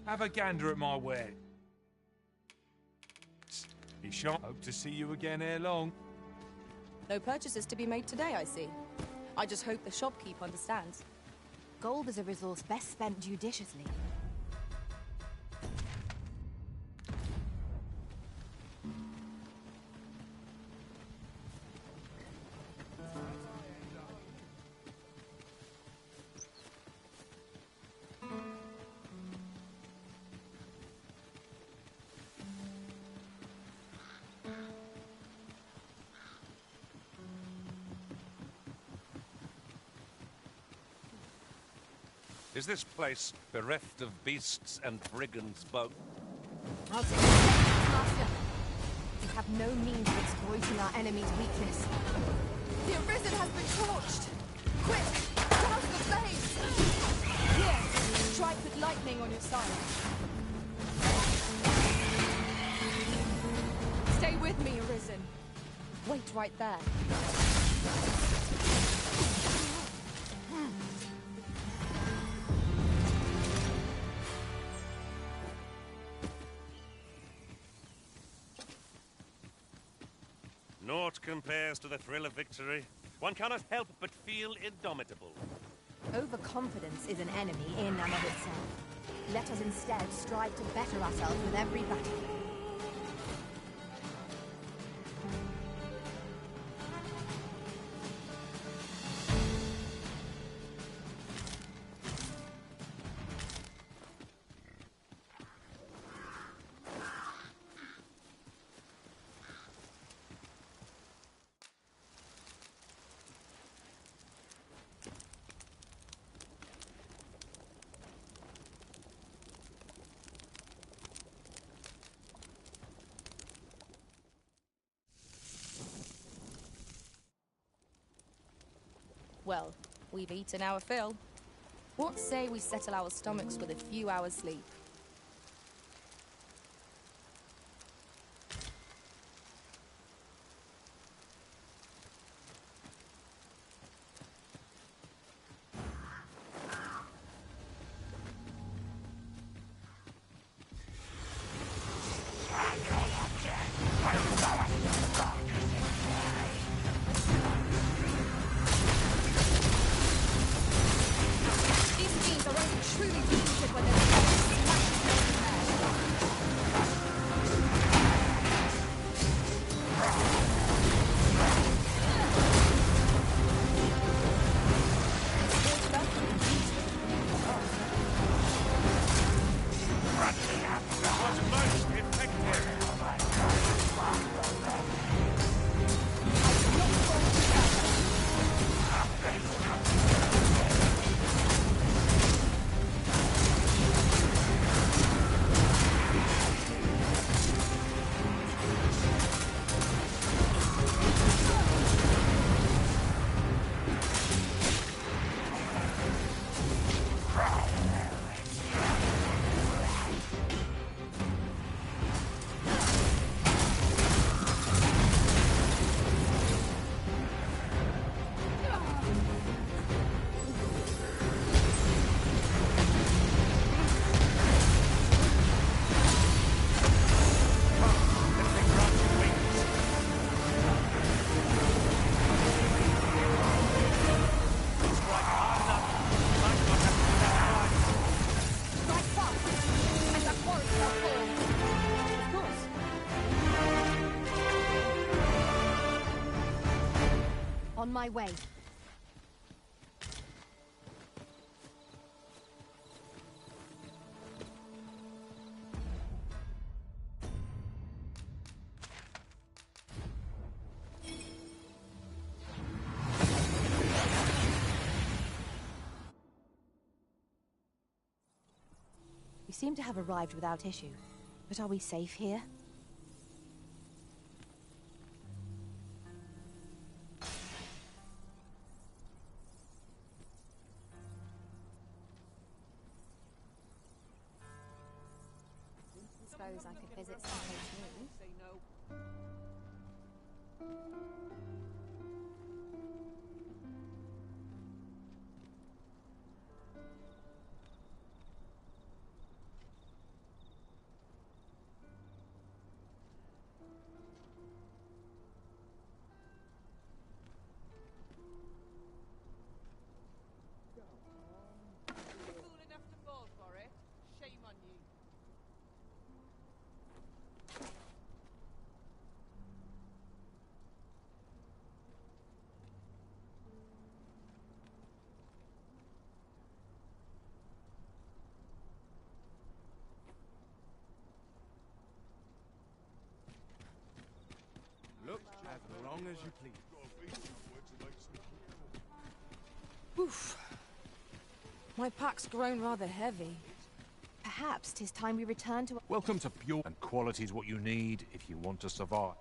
Have a gander at my wares. You shan't hope to see you again ere long. No purchases to be made today, I see. I just hope the shopkeep understands. Gold is a resource best spent judiciously. Is this place bereft of beasts and brigands both? I'll take it, Master. We have no means of exploiting our enemy's weakness. The Arisen has been torched! Quick! Douse the flames! Here, strike with lightning on your side. Stay with me, Arisen. Wait right there. Naught compares to the thrill of victory. One cannot help but feel indomitable. Overconfidence is an enemy in and of itself. Let us instead strive to better ourselves with every battle. Well, we've eaten our fill. What say we settle our stomachs with a few hours' sleep? On my way. We seem to have arrived without issue. But are we safe here? Suppose I could visit someplace new. long as you please. Oof. My pack's grown rather heavy. Perhaps 'tis time we return to... Welcome to pure and quality is what you need if you want to survive.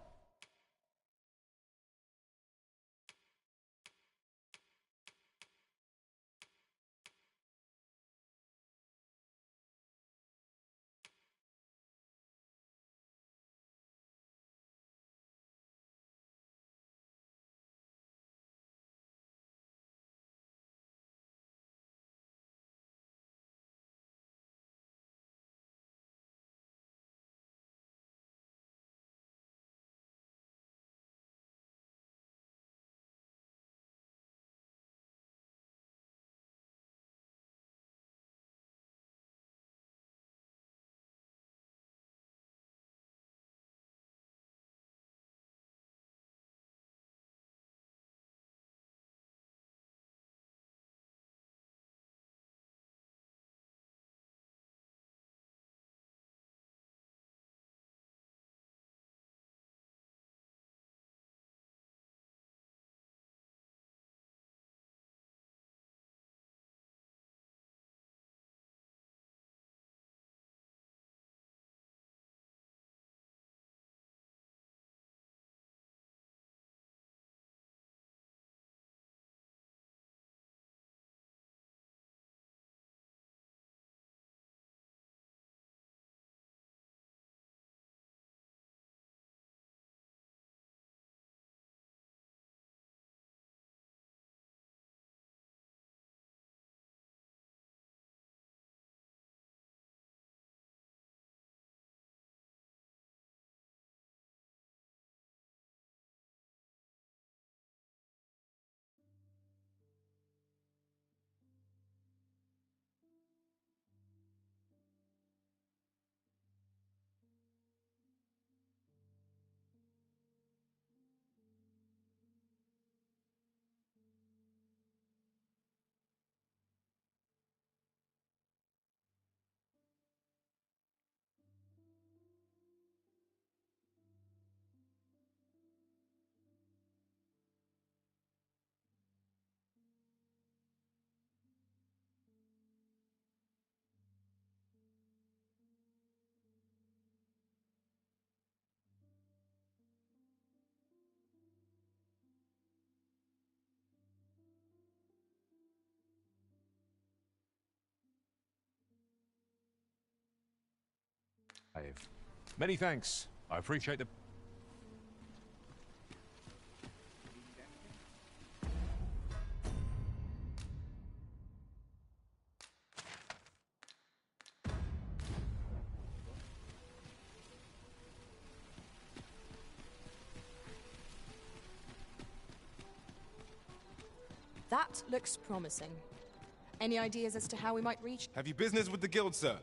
Many thanks. I appreciate the... That looks promising. Any ideas as to how we might reach? Have you business with the guild, sir?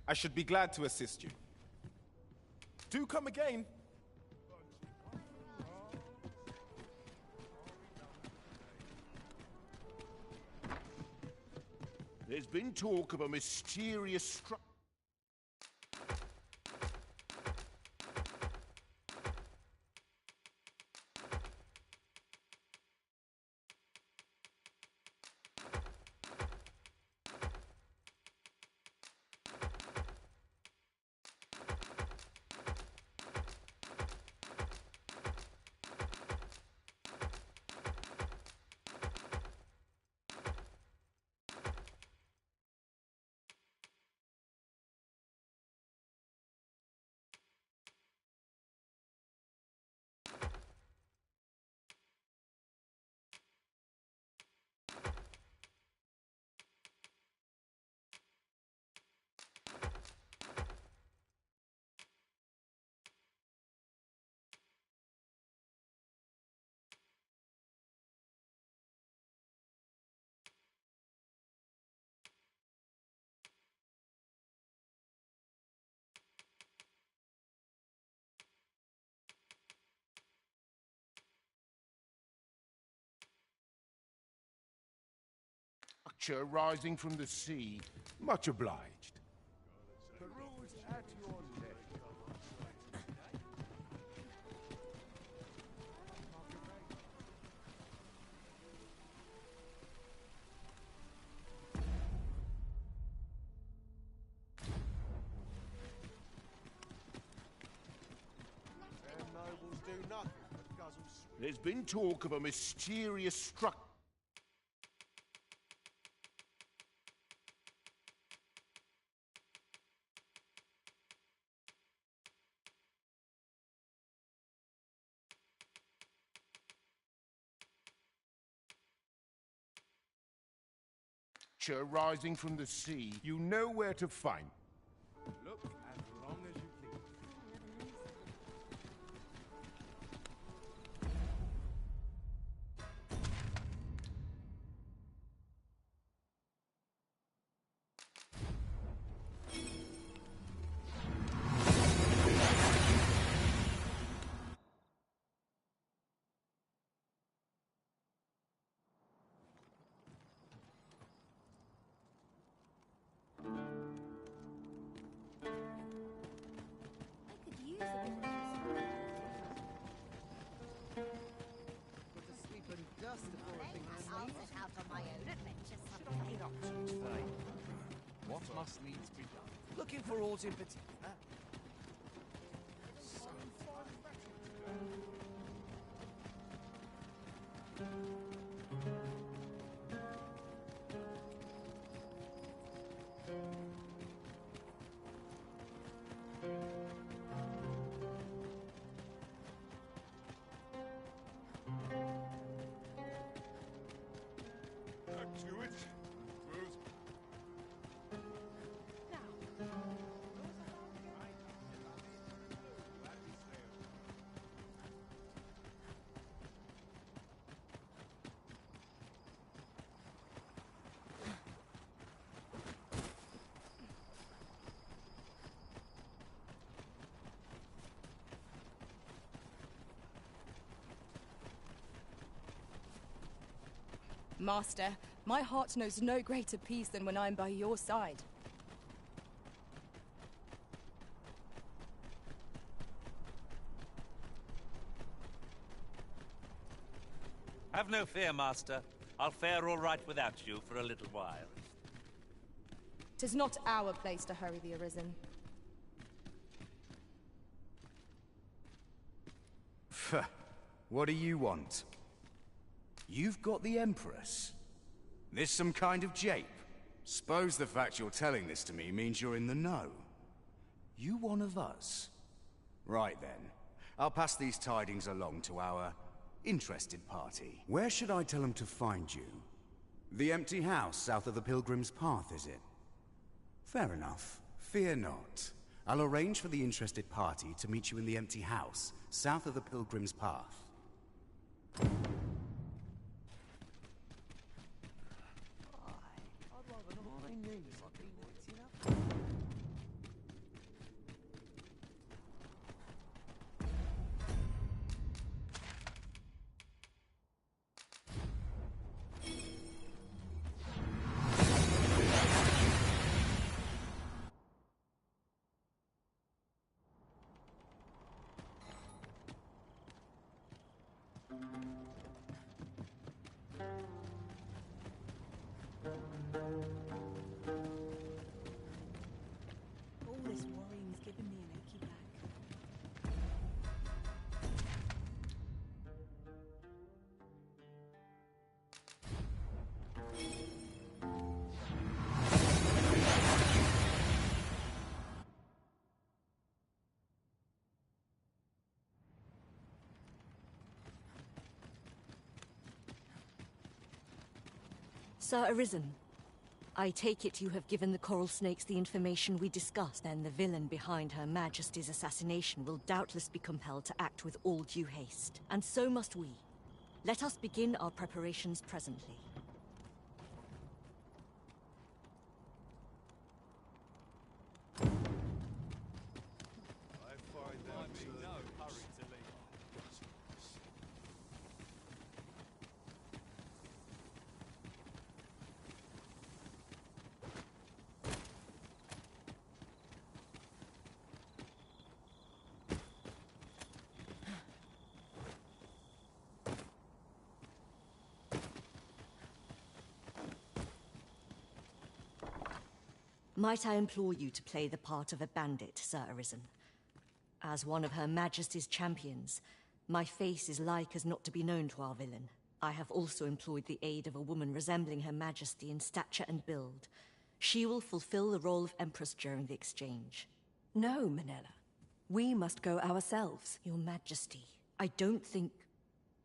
I should be glad to assist you. Do come again. There's been talk of a mysterious structure. Creature rising from the sea. Much obliged. Peruse at your leisure. Them nobles do nothing but guzzle sweet. There's been talk of a mysterious structure rising from the sea. You know where to find. Look as long as you please. Got to sweep and dust before I think I'll set out on my own adventures someday. Get up to today. What must needs be done? Looking for aught in particular? To it. Master, my heart knows no greater peace than when I am by your side. Have no fear, Master. I'll fare all right without you for a little while. 'Tis not our place to hurry the Arisen. What do you want? You've got the Empress. This some kind of jape? Suppose the fact you're telling this to me means you're in the know. You one of us? Right then. I'll pass these tidings along to our interested party. Where should I tell them to find you? The empty house south of the Pilgrim's Path, is it? Fair enough. Fear not. I'll arrange for the interested party to meet you in the empty house south of the Pilgrim's Path. All this worrying's giving me an achy back. Sir Arisen, I take it you have given the Coral Snakes the information we discussed. Then the villain behind Her Majesty's assassination will doubtless be compelled to act with all due haste. And so must we. Let us begin our preparations presently. Might I implore you to play the part of a bandit, Sir Arisen? As one of Her Majesty's champions, my face is like as not to be known to our villain. I have also employed the aid of a woman resembling Her Majesty in stature and build. She will fulfill the role of Empress during the exchange. No, Manella. We must go ourselves. Your Majesty, I don't think...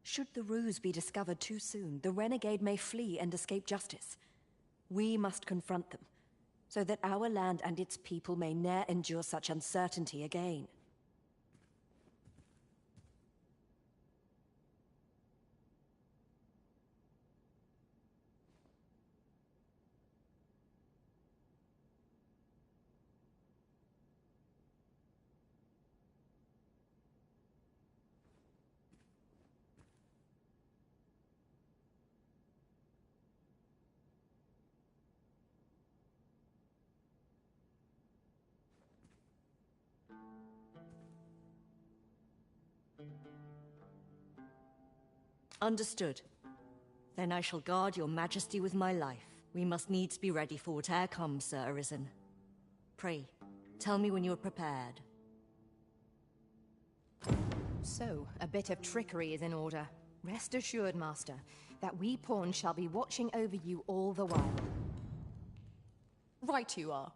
Should the ruse be discovered too soon, the renegade may flee and escape justice. We must confront them, so that our land and its people may ne'er endure such uncertainty again. Understood. Then I shall guard your Majesty with my life. We must needs be ready for whate'er comes, Sir Arisen. Pray, tell me when you are prepared. So, a bit of trickery is in order. Rest assured, Master, that we pawns shall be watching over you all the while. Right you are.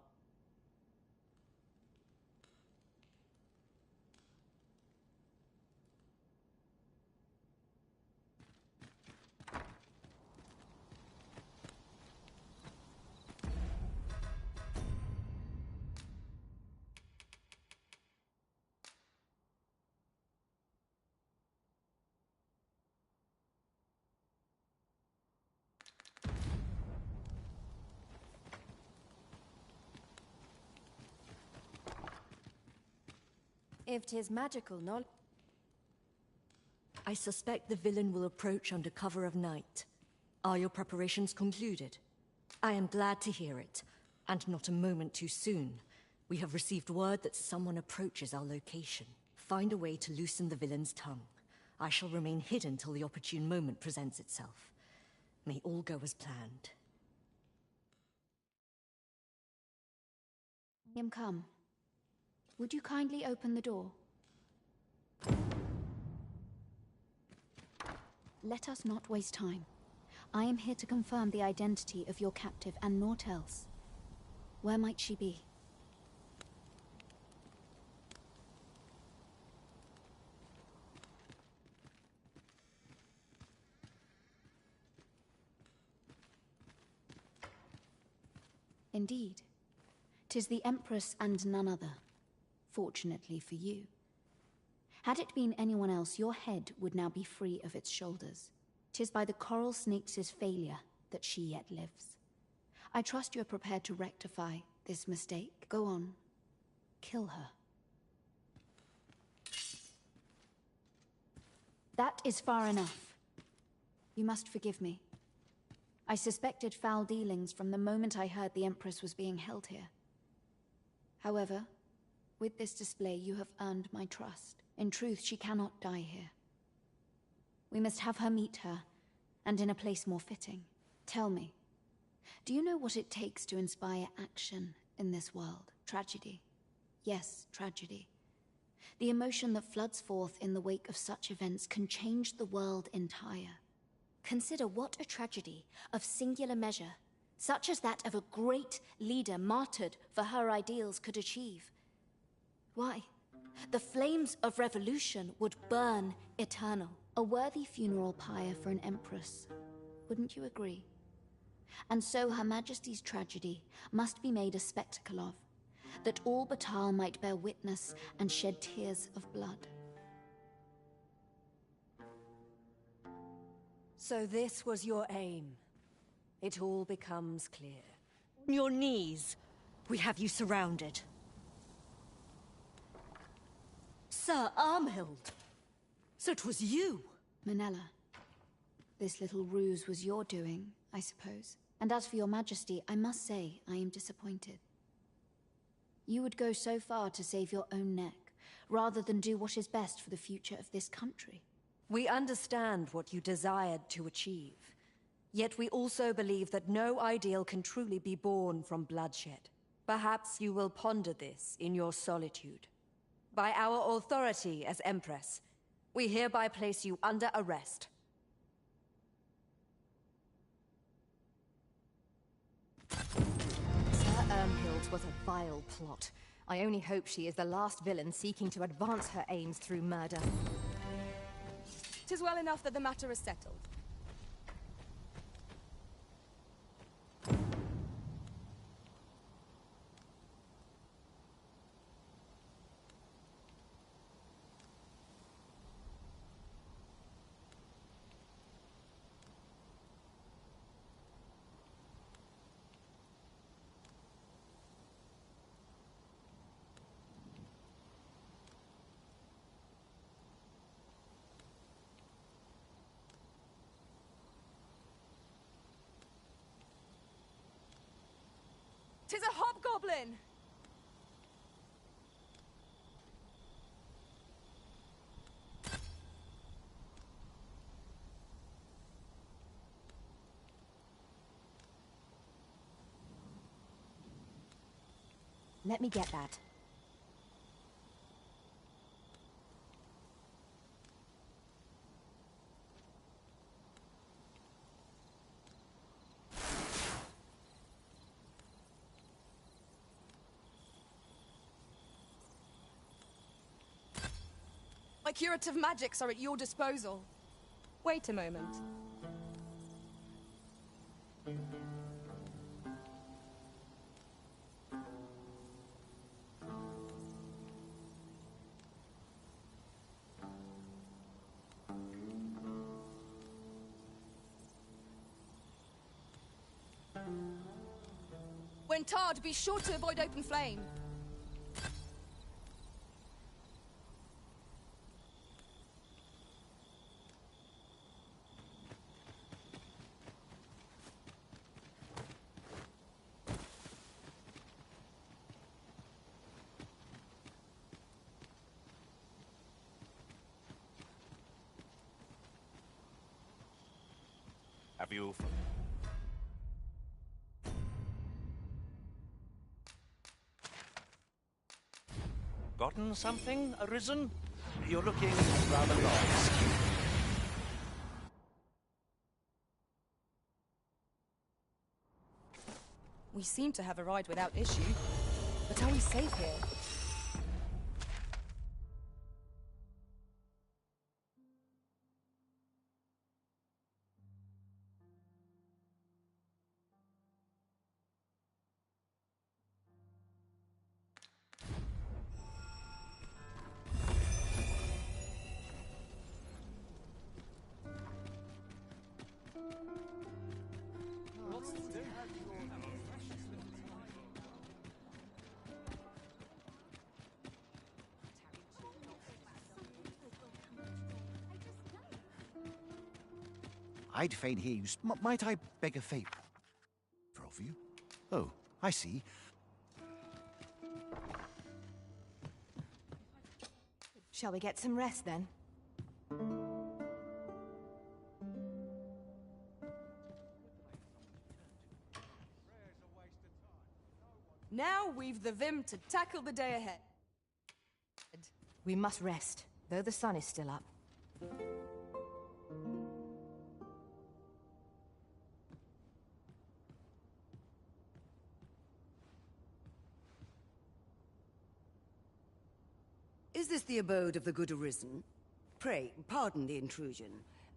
If 'tis magical knowledge... I suspect the villain will approach under cover of night. Are your preparations concluded? I am glad to hear it, and not a moment too soon. We have received word that someone approaches our location. Find a way to loosen the villain's tongue. I shall remain hidden till the opportune moment presents itself. May all go as planned. Come. Would you kindly open the door? Let us not waste time. I am here to confirm the identity of your captive and naught else. Where might she be? Indeed. 'Tis the Empress and none other. Fortunately for you. Had it been anyone else, your head would now be free of its shoulders. 'Tis by the coral snakes' failure that she yet lives. I trust you are prepared to rectify this mistake. Go on. Kill her. That is far enough. You must forgive me. I suspected foul dealings from the moment I heard the Empress was being held here. However, with this display, you have earned my trust. In truth, she cannot die here. We must have her meet her, and in a place more fitting. Tell me, do you know what it takes to inspire action in this world? Tragedy. Yes, tragedy. The emotion that floods forth in the wake of such events can change the world entire. Consider what a tragedy of singular measure, such as that of a great leader martyred for her ideals, could achieve. Why? The flames of revolution would burn eternal. A worthy funeral pyre for an empress. Wouldn't you agree? And so Her Majesty's tragedy must be made a spectacle of, that all Batal might bear witness and shed tears of blood. So this was your aim. It all becomes clear. On your knees. We have you surrounded. Sir Armhild! So it was you! Manella, this little ruse was your doing, I suppose. And as for your Majesty, I must say I am disappointed. You would go so far to save your own neck, rather than do what is best for the future of this country. We understand what you desired to achieve. Yet we also believe that no ideal can truly be born from bloodshed. Perhaps you will ponder this in your solitude. By our authority as Empress, we hereby place you under arrest. Sir Ermhild's was a vile plot. I only hope she is the last villain seeking to advance her aims through murder. 'Tis well enough that the matter is settled. Tis a hobgoblin! Let me get that. My curative magics are at your disposal. Wait a moment. When tarred, be sure to avoid open flame. Have you... gotten something, Arisen? You're looking rather lost. We seem to have arrived without issue. But are we safe here? I'd fain hear you. Might I beg a favor of you? Oh, I see. Shall we get some rest then? Now we've the vim to tackle the day ahead. We must rest, though the sun is still up. Is this the abode of the good Arisen? Pray, pardon the intrusion.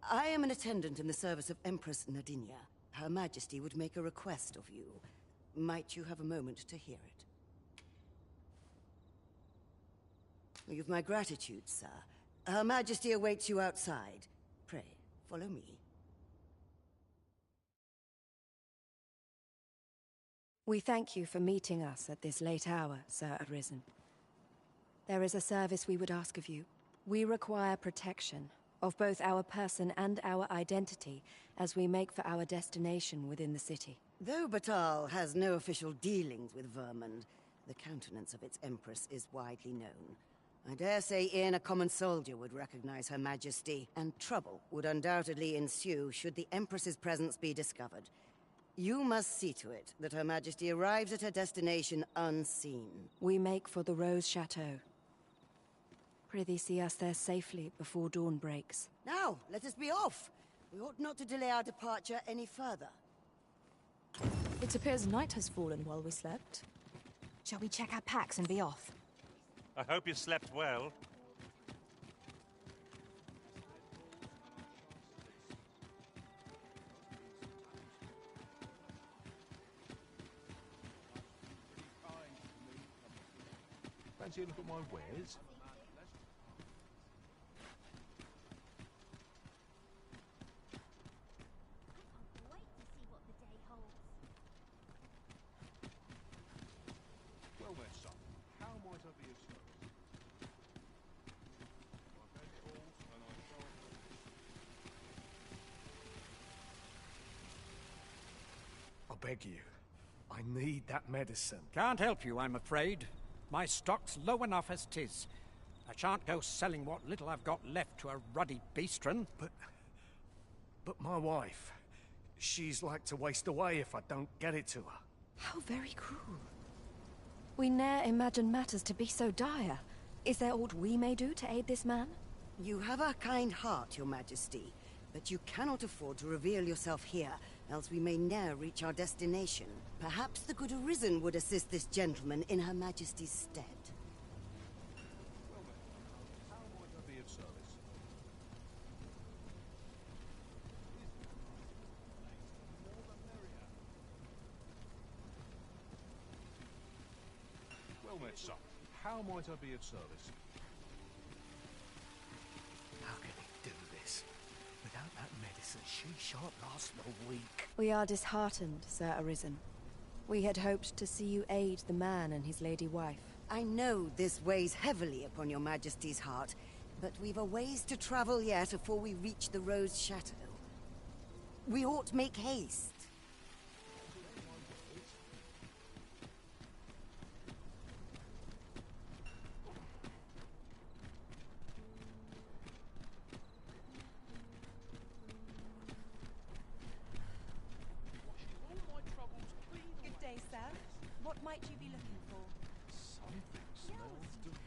I am an attendant in the service of Empress Nadinia. Her Majesty would make a request of you. Might you have a moment to hear it? You've my gratitude, sir. Her Majesty awaits you outside. Pray, follow me. We thank you for meeting us at this late hour, Sir Arisen. There is a service we would ask of you. We require protection of both our person and our identity as we make for our destination within the city. Though Batal has no official dealings with Vermund, the countenance of its Empress is widely known. I dare say even a common soldier would recognize Her Majesty, and trouble would undoubtedly ensue should the Empress's presence be discovered. You must see to it that Her Majesty arrives at her destination unseen. We make for the Rose Chateau. Prithee see us there safely before dawn breaks. Now, let us be off. We ought not to delay our departure any further. It appears night has fallen while we slept. Shall we check our packs and be off? I hope you slept well. Fancy a look at my wares? Well then, son, how might I be of service? I've had calls and I shan't... I beg you. I need that medicine. Can't help you, I'm afraid. My stock's low enough as 'tis. I shan't go selling what little I've got left to a ruddy beastren. But my wife, she's like to waste away if I don't get it to her. How very cruel. We ne'er imagined matters to be so dire. Is there aught we may do to aid this man? You have a kind heart, Your Majesty, but you cannot afford to reveal yourself here, else we may ne'er reach our destination. Perhaps the Good Arisen would assist this gentleman in Her Majesty's stead. Well then, how might I be of service? Well then, son, how might I be of service? How can he do this? Without that medicine, she shan't last a week. We are disheartened, Sir Arisen. We had hoped to see you aid the man and his lady wife. I know this weighs heavily upon Your Majesty's heart, but we've a ways to travel yet before we reach the Rose Chateau. We ought make haste. Good day, sir. What might you be looking for? Something smells divine.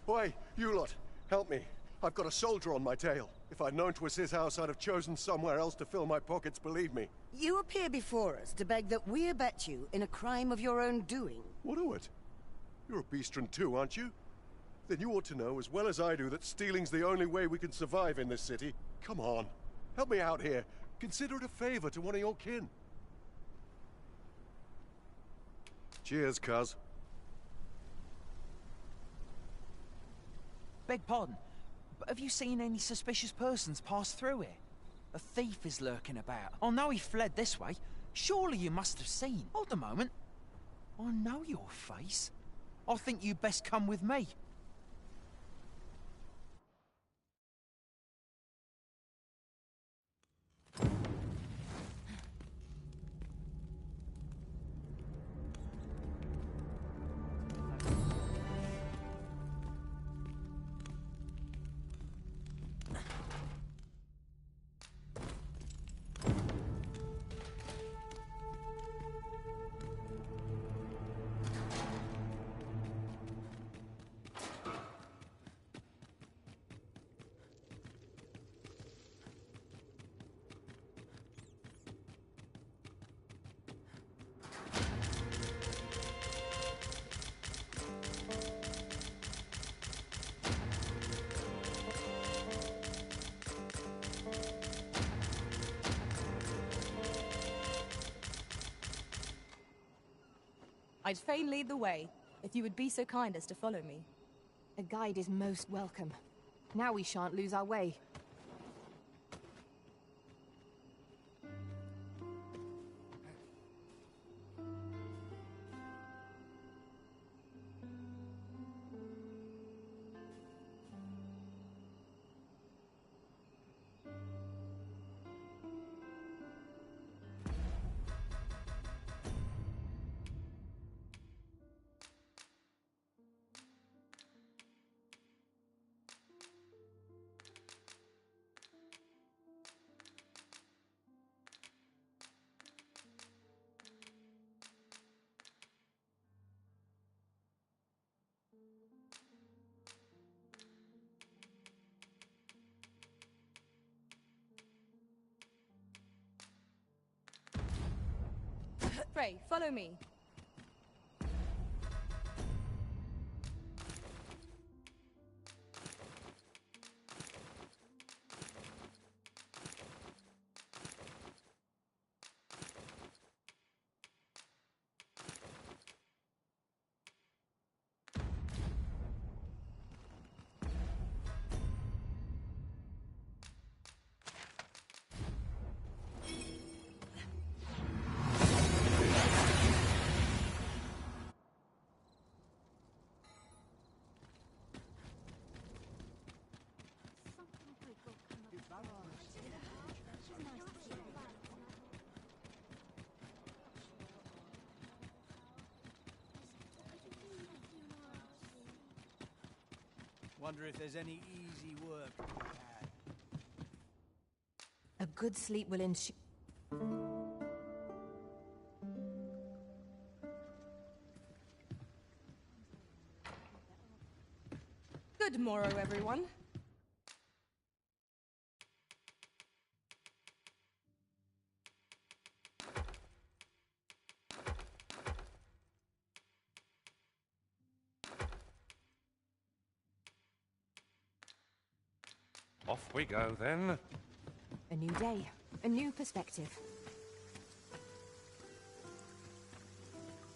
Oi, you lot, help me. I've got a soldier on my tail. If I'd known 'twas his house, I'd have chosen somewhere else to fill my pockets, believe me. You appear before us to beg that we abet you in a crime of your own doing. What o' it? You're a beastron too, aren't you? Then you ought to know as well as I do that stealing's the only way we can survive in this city. Come on, help me out here. Consider it a favor to one of your kin. Cheers, cuz. Beg pardon, but have you seen any suspicious persons pass through here? A thief is lurking about. I know he fled this way. Surely you must have seen. Hold a moment. I know your face. I think you'd best come with me. I'd fain lead the way, if you would be so kind as to follow me. A guide is most welcome. Now we shan't lose our way. Pray, follow me. Wonder if there's any easy work to be had. A good sleep will ensure. Good morrow, everyone. Off we go, then. A new day, a new perspective.